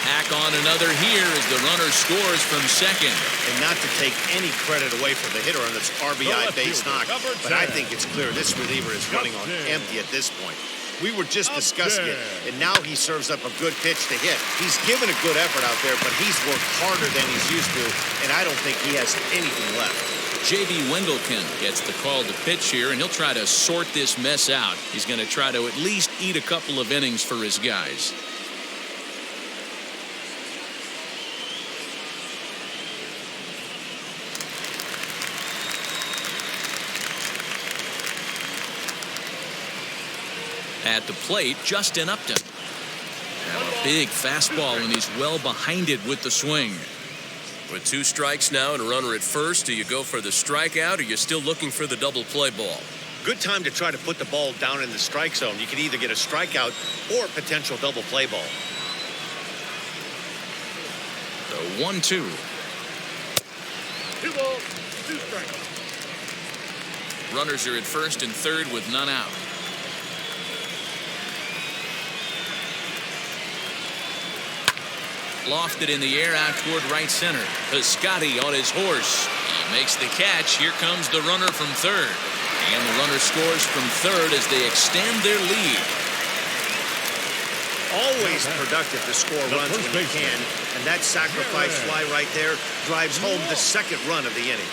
Tack on another here as the runner scores from second. And not to take any credit away from the hitter on this RBI base knock, but I think it's clear this reliever is running on empty at this point. We were just discussing it, and now he serves up a good pitch to hit. He's given a good effort out there, but he's worked harder than he's used to, and I don't think he has anything left. J.B. Wendelken gets the call to pitch here, and he'll try to sort this mess out. He's going to try to at least eat a couple of innings for his guys. At the plate, Justin Upton. Now a big fastball, and he's well behind it with the swing. With 2 strikes now and a runner at first, do you go for the strikeout or are you still looking for the double play ball? Good time to try to put the ball down in the strike zone. You can either get a strikeout or a potential double play ball. The 1-2. 2 balls, 2 strikes. Runners are at first and third with none out. Lofted in the air out toward right center. Piscotty on his horse. He makes the catch. Here comes the runner from third. And the runner scores from third as they extend their lead. Always productive to score runs when you can, and that sacrifice fly right there drives home the second run of the inning.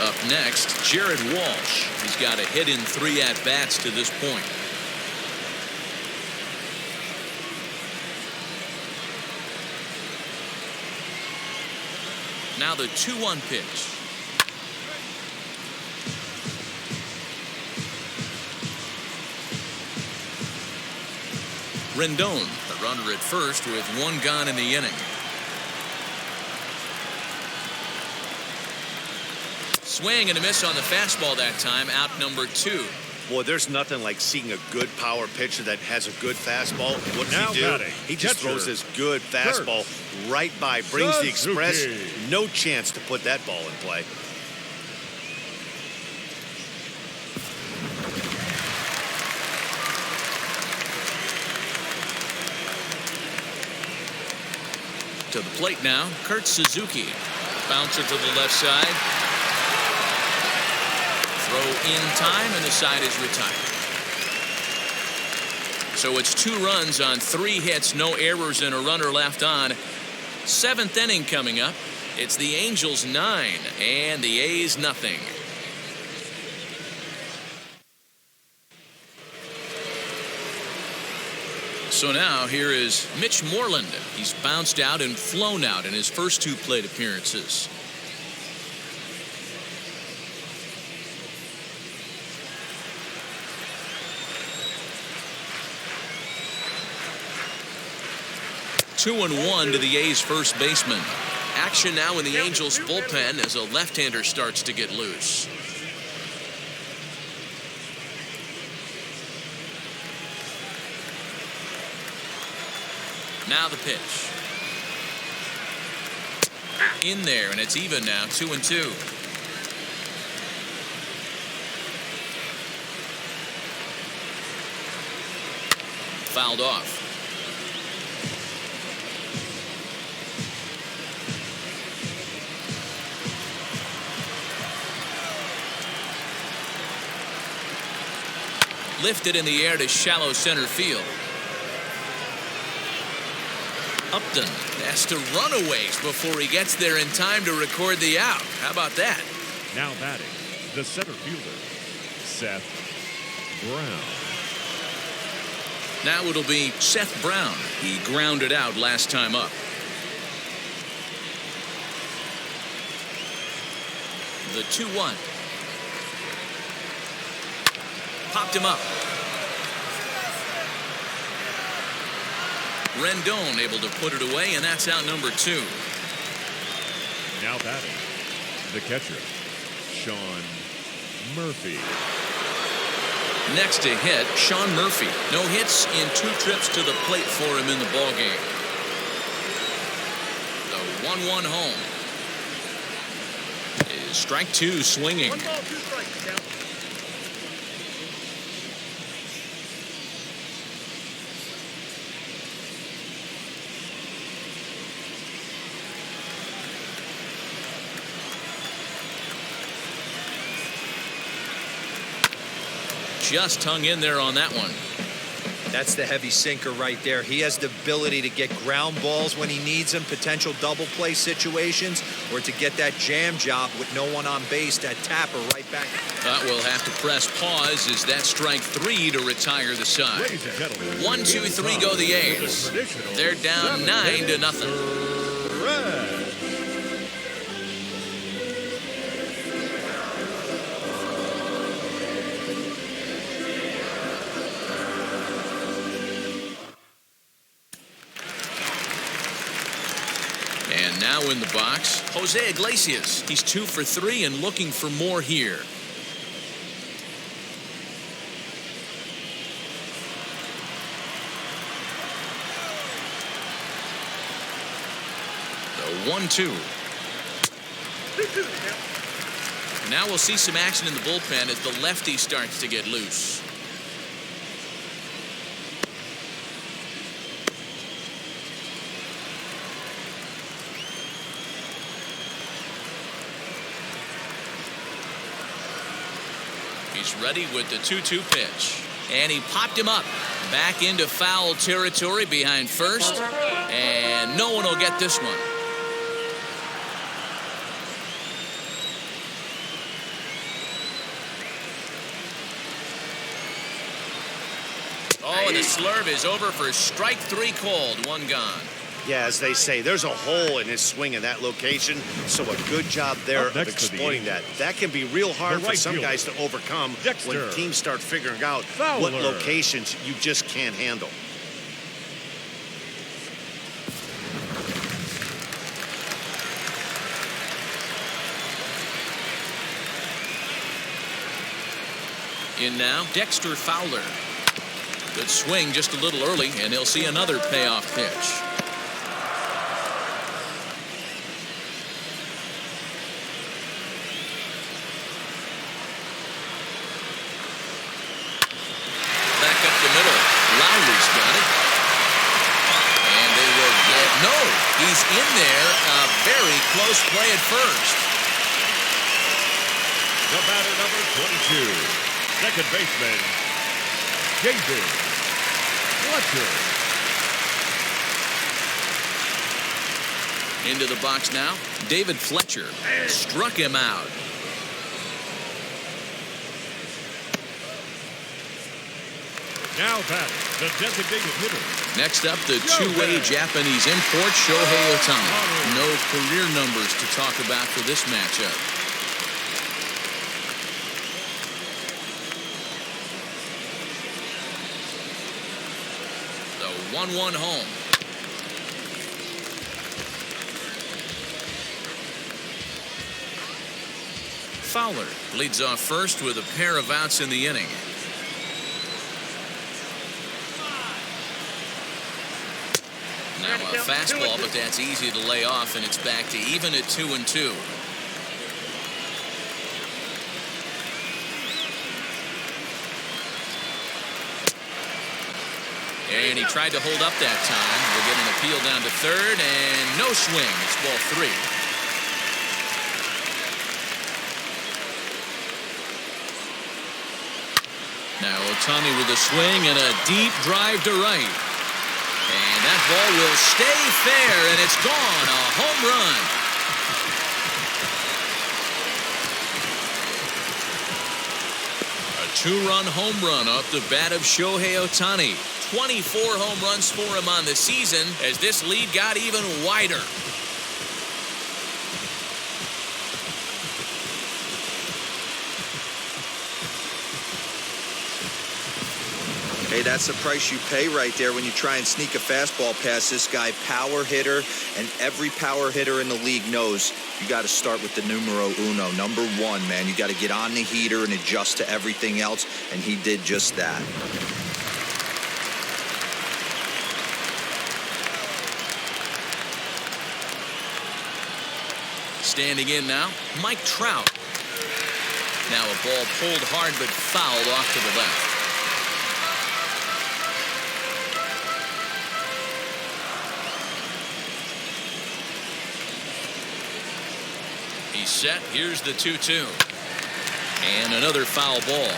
Up next, Jared Walsh. He's got a hit in 3 at-bats to this point. Now the 2-1 pitch. Rendon, the runner at first with 1 gone in the inning. Swing and a miss on the fastball that time, out number 2. Boy, there's nothing like seeing a good power pitcher that has a good fastball. What does he do? He just throws this good fastball right by, brings the express. No chance to put that ball in play. To the plate now, Kurt Suzuki. Bouncer to the left side. Throw in time, and the side is retired. So it's 2 runs on 3 hits, no errors, and a runner left on. 7th inning coming up. It's the Angels 9 and the A's nothing. So now here is Mitch Moreland. He's bounced out and flown out in his first 2 plate appearances. Two and 1 to the A's first baseman. Action now in the Angels bullpen as a left-hander starts to get loose. Now the pitch. In there, and it's even now, 2-2. Fouled off. Lifted in the air to shallow center field. Upton has to run a ways before he gets there in time to record the out. How about that? Now batting, the center fielder, Seth Brown. Now it'll be Seth Brown. He grounded out last time up. The 2-1. Popped him up. Rendon able to put it away, and that's out number 2. Now batting, the catcher, Sean Murphy. Next to hit, Sean Murphy. No hits in 2 trips to the plate for him in the ballgame. The 1-1 home. Is strike 2 swinging. 1 ball, 2 strikes. Count. Just hung in there on that one. That's the heavy sinker right there. He has the ability to get ground balls when he needs them, potential double play situations, or to get that jam job with no one on base, that tapper right back. But we'll have to press pause as that strike 3 to retire the side. Ladies and gentlemen, 1, 2, 3 go the A's. They're down 9-0. Red. And now in the box, Jose Iglesias. He's 2 for 3 and looking for more here. The 1-2. 2-2. Count. Now we'll see some action in the bullpen as the lefty starts to get loose. He's ready with the 2-2 pitch. And he popped him up. Back into foul territory behind first. And no one will get this one. Oh, and the slurve is over for strike 3 called. 1 gone. Yeah, as they say, there's a hole in his swing in that location, so a good job there Up of next to the exploiting that. That can be real hard the for right some fielder, guys to overcome Dexter when teams start figuring out Fowler. what locations you just can't handle. In now, Dexter Fowler. Good swing just a little early, and he'll see another payoff pitch. Back up the middle. Lowry's got it. And they will get... No! He's in there. A very close play at first. The batter, number 22, second baseman, David Fletcher. Into the box now. David Fletcher struck him out. Now batting, the designated hitter. Next up, the two-way Japanese import, Shohei Ohtani. No career numbers to talk about for this matchup. The 1-1 home. Fowler leads off first with a pair of outs in the inning. Now a fastball, but that's easy to lay off, and it's back to even at 2-2. And he tried to hold up that time. We'll get an appeal down to third, and no swing. It's ball 3. Now Ohtani with a swing and a deep drive to right. And that ball will stay fair, and it's gone. A home run. A 2-run home run off the bat of Shohei Ohtani. 24 home runs for him on the season as this lead got even wider. Hey, that's the price you pay right there when you try and sneak a fastball past this guy. Power hitter, and every power hitter in the league knows you got to start with the numero uno, number one, man. You got to get on the heater and adjust to everything else, and he did just that. Standing in now, Mike Trout. Now a ball pulled hard but fouled off to the left. He's set. Here's the 2-2. And another foul ball.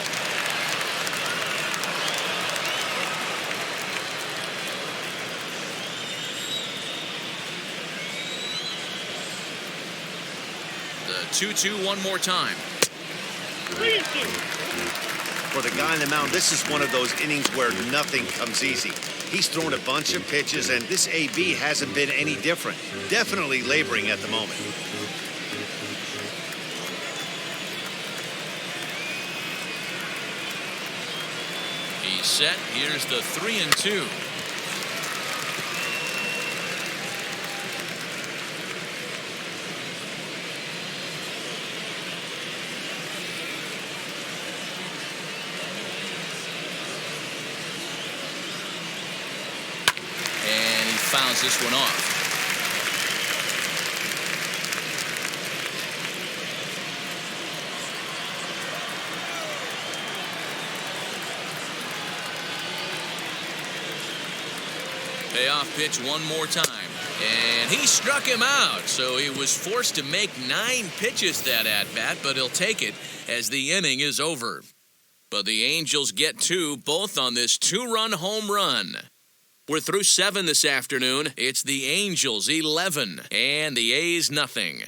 The 2-2 one more time. For the guy on the mound, this is one of those innings where nothing comes easy. He's thrown a bunch of pitches, and this AB hasn't been any different. Definitely laboring at the moment. He's set. Here's the 3-2. And he fouls this one off. Payoff pitch one more time. And he struck him out. So he was forced to make 9 pitches that at-bat, but he'll take it as the inning is over. But the Angels get 2, both on this 2-run home run. We're through 7 this afternoon. It's the Angels 11 and the A's nothing.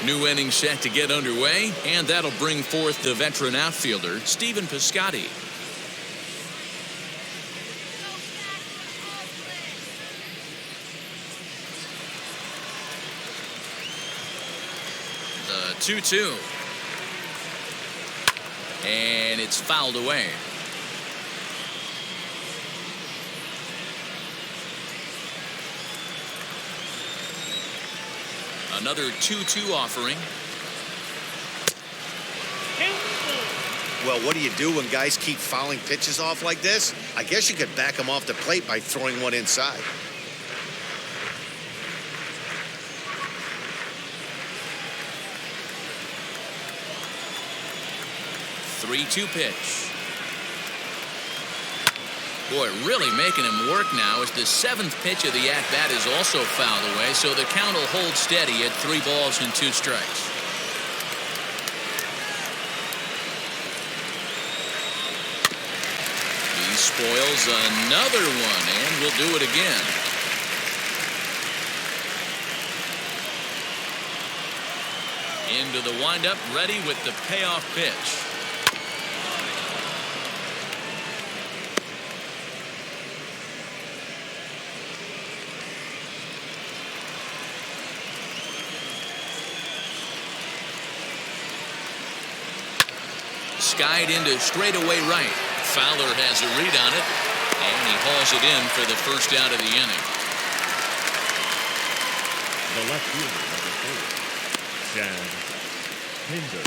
New inning set to get underway, and that'll bring forth the veteran outfielder, Stephen Piscotty. The 2-2. And it's fouled away. Another 2-2 offering. Well, what do you do when guys keep fouling pitches off like this? I guess you could back them off the plate by throwing one inside. Three-two pitch. Boy, really making him work now as the 7th pitch of the at-bat is also fouled away, so the count will hold steady at 3 balls and 2 strikes. He spoils another one, and will do it again. Into the windup, ready with the payoff pitch. Skied into straightaway right. Fowler has a read on it, and he hauls it in for the first out of the inning. The left fielder, number 4, Chad Pinder.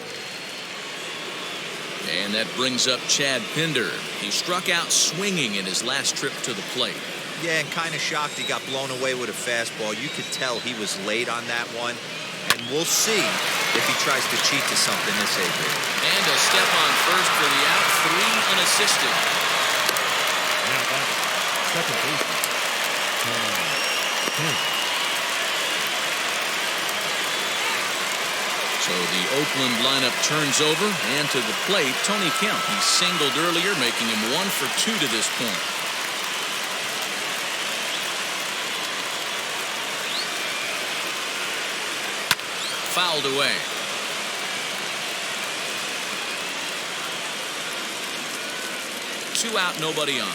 And that brings up Chad Pinder. He struck out swinging in his last trip to the plate. Yeah, and kind of shocked he got blown away with a fastball. You could tell he was late on that one. And we'll see if he tries to cheat to something this AB. And he'll step on first for the out, 3 unassisted. Now back, second baseman, Tom. So the Oakland lineup turns over, and to the plate, Tony Kemp. He singled earlier, making him 1 for 2 to this point. Fouled away. Two out, nobody on.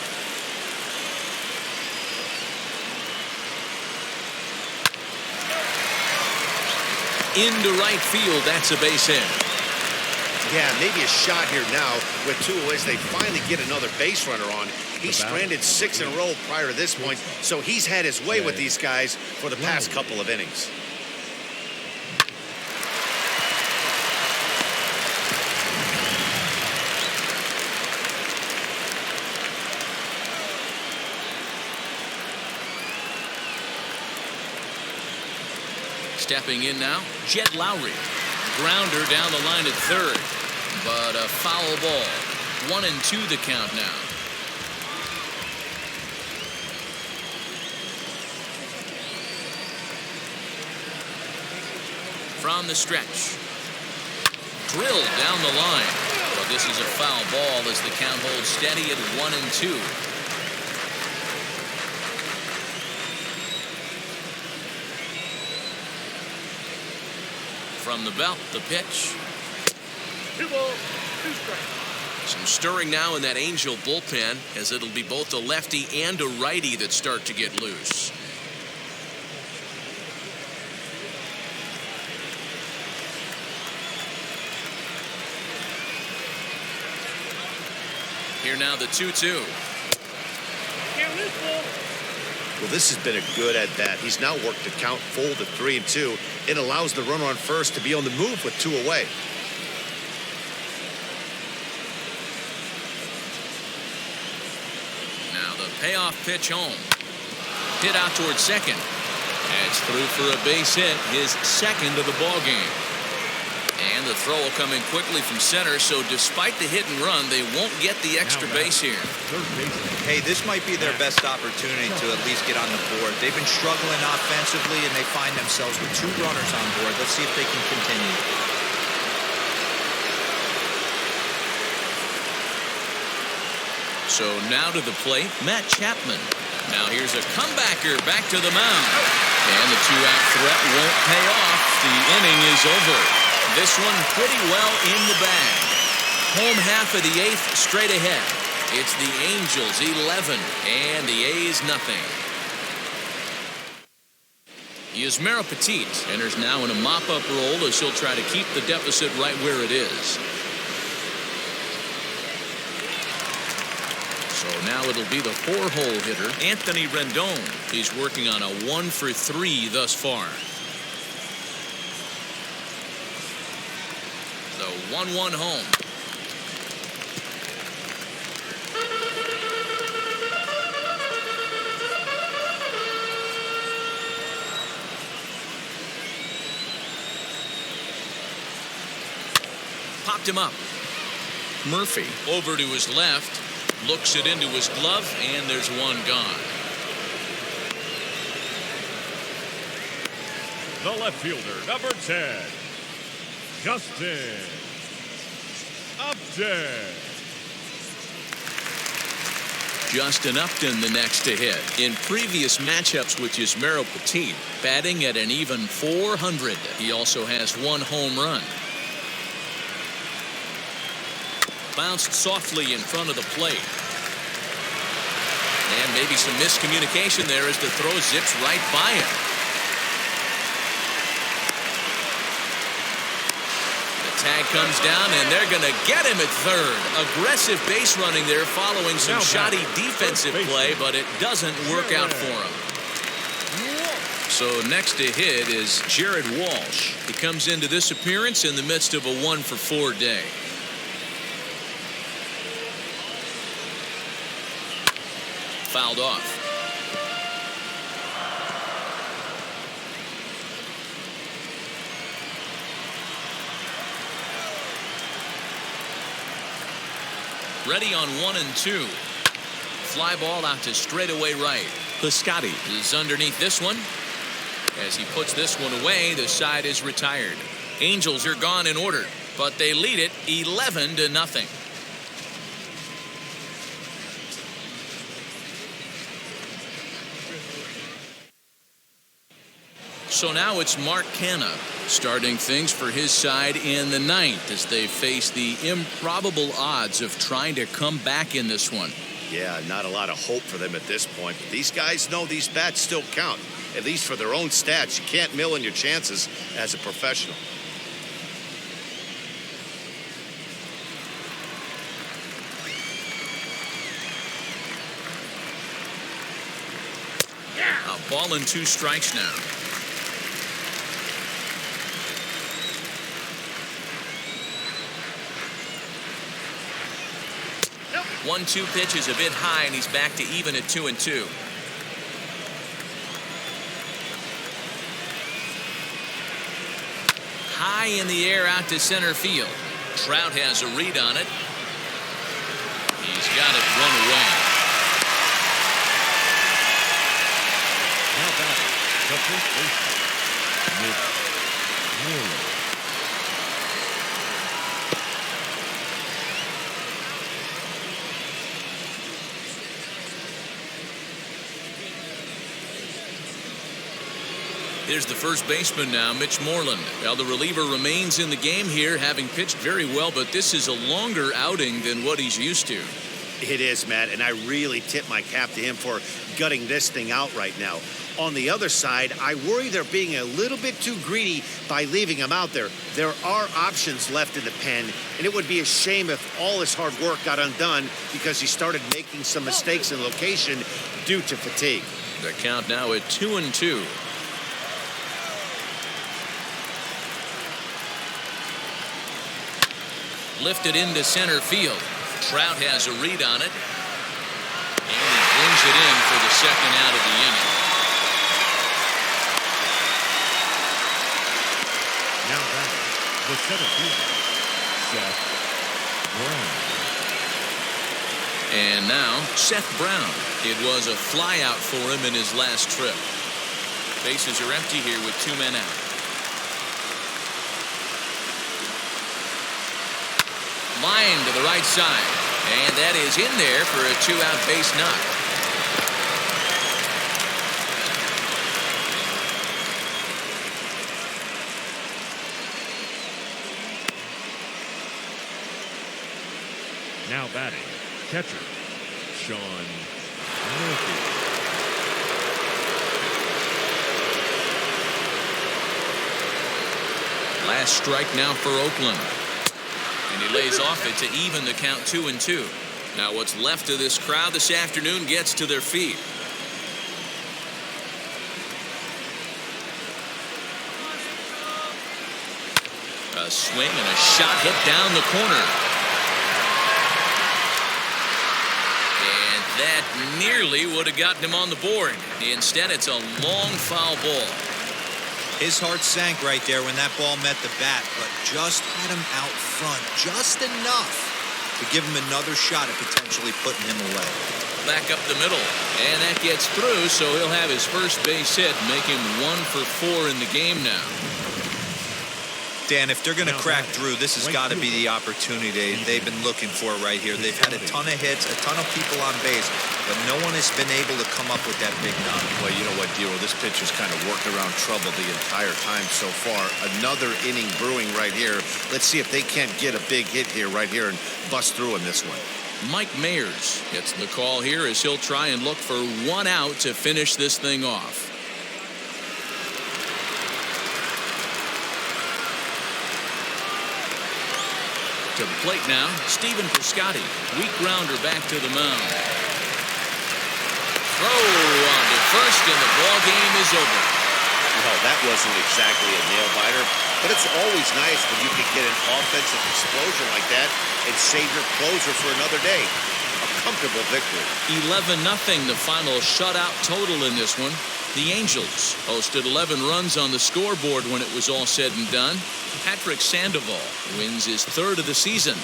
into right field. That's a base hit. Yeah, maybe a shot here now with 2 aways. They finally get another base runner on. He stranded 6 in a row prior to this point, so he's had his way with these guys for the past couple of innings. Stepping in now, Jed Lowry. Grounder down the line at third, but a foul ball. 1-2 the count now. From the stretch. Drilled down the line. But this is a foul ball as the count holds steady at 1-2. From the belt, the pitch. 2 balls, 2 strikes. Some stirring now in that Angel bullpen, as it'll be both a lefty and a righty that start to get loose. Here now the 2-2. Count this ball. Well, this has been a good at-bat. He's now worked the count full to 3-2. It allows the runner on first to be on the move with 2 away. Now the payoff pitch home. Hit out towards second. That's through for a base hit, his second of the ball game. And the throw will come in quickly from center, so despite the hit and run, they won't get the extra base here. Hey, this might be their best opportunity to at least get on the board. They've been struggling offensively, and they find themselves with 2 runners on board. Let's see if they can continue. So now to the plate, Matt Chapman. Now here's a comebacker back to the mound. And the 2-out threat won't pay off. The inning is over. This one pretty well in the bag. Home half of the 8th straight ahead. It's the Angels 11 and the A's nothing. Yusmeiro Petit enters now in a mop-up role as he'll try to keep the deficit right where it is. So now it'll be the 4-hole hitter, Anthony Rendon. He's working on a 1-for-3 thus far. The 1-1 home. Popped him up. Murphy over to his left. Looks it into his glove, and there's one gone. The left fielder, number 10, Justin Upton. Justin Upton the next to hit. In previous matchups with Yusmeiro Petit, batting at an even .400. He also has 1 home run. Bounced softly in front of the plate. And maybe some miscommunication there as the throw zips right by him. The tag comes down, and they're going to get him at third. Aggressive base running there following some shoddy defensive play, but it doesn't work out for him. So next to hit is Jared Walsh. He comes into this appearance in the midst of a 1-for-4 day. Fouled off. Ready on 1-2. Fly ball out to straightaway right. Piscotty is underneath this one. As he puts this one away, the side is retired. Angels are gone in order, but they lead it 11-0. So now it's Mark Canha starting things for his side in the 9th as they face the improbable odds of trying to come back in this one. Yeah, not a lot of hope for them at this point. But these guys know these bats still count, at least for their own stats. You can't mill in your chances as a professional. A ball and 2 strikes now. Yep. 1-2 pitch is a bit high, and he's back to even at 2-2. High in the air out to center field. Trout has a read on it. He's got it one away. Now batting, the first baseman, Mitch Moreland. Here's the first baseman now, Mitch Moreland. Well, the reliever remains in the game here, having pitched very well, but this is a longer outing than what he's used to. It is, Matt, and I really tip my cap to him for gutting this thing out right now. On the other side, I worry they're being a little bit too greedy by leaving him out there. There are options left in the pen, and it would be a shame if all his hard work got undone because he started making some mistakes in location due to fatigue. The count now at 2-2. Lifted into center field. Trout has a read on it. And he brings it in for the second out of the inning. Now batting, the center fielder, Seth Brown. And now Seth Brown. It was a flyout for him in his last trip. Bases are empty here with 2 men out. Line to the right side, and that is in there for a 2-out base knock. Now batting, catcher, Sean Murphy. Last strike now for Oakland. And he lays off it to even the count 2-2. Now what's left of this crowd this afternoon gets to their feet. A swing and a shot hit down the corner. And that nearly would have gotten him on the board. Instead, it's a long foul ball. His heart sank right there when that ball met the bat, but just had him out front, just enough to give him another shot at potentially putting him away. Back up the middle, and that gets through, so he'll have his first base hit, make him 1 for 4 in the game now. Dan, if they're going to crack through, this has got to be the opportunity they've been looking for right here. They've had a ton of hits, a ton of people on base, but no one has been able to come up with that big knock. Well, you know what, Dero, this pitcher's kind of worked around trouble the entire time so far. Another inning brewing right here. Let's see if they can't get a big hit here right here and bust through in this one. Mike Mayers gets the call here as he'll try and look for 1 out to finish this thing off. To the plate now, Stephen Piscotty. Weak grounder back to the mound. Throw on to first, and the ball game is over. Well, that wasn't exactly a nail-biter, but it's always nice when you can get an offensive explosion like that and save your closer for another day. A comfortable victory. 11-0, the final shutout total in this one. The Angels posted 11 runs on the scoreboard when it was all said and done. Patrick Sandoval wins his 3rd of the season.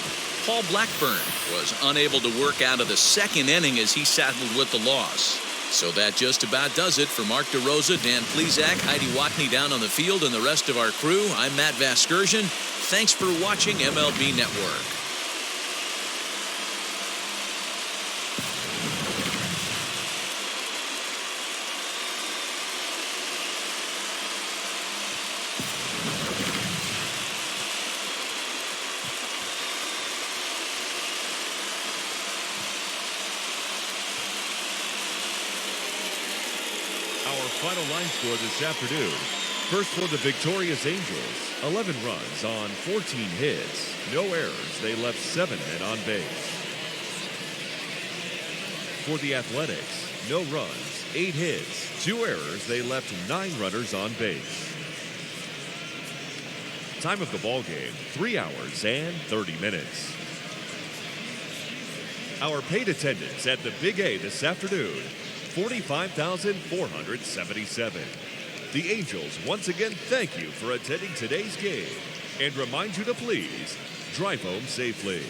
Paul Blackburn was unable to work out of the 2nd inning as he saddled with the loss. So that just about does it for Mark DeRosa, Dan Plesac, Heidi Watney down on the field, and the rest of our crew. I'm Matt Vasgersian. Thanks for watching MLB Network. final line score this afternoon. First for the victorious Angels, 11 runs on 14 hits. No errors. They left 7 men on base. For the Athletics, no runs, 8 hits, 2 errors. They left 9 runners on base. Time of the ball game, 3 hours and 30 minutes. Our paid attendance at the Big A this afternoon, 45,477. The Angels once again thank you for attending today's game and remind you to please drive home safely.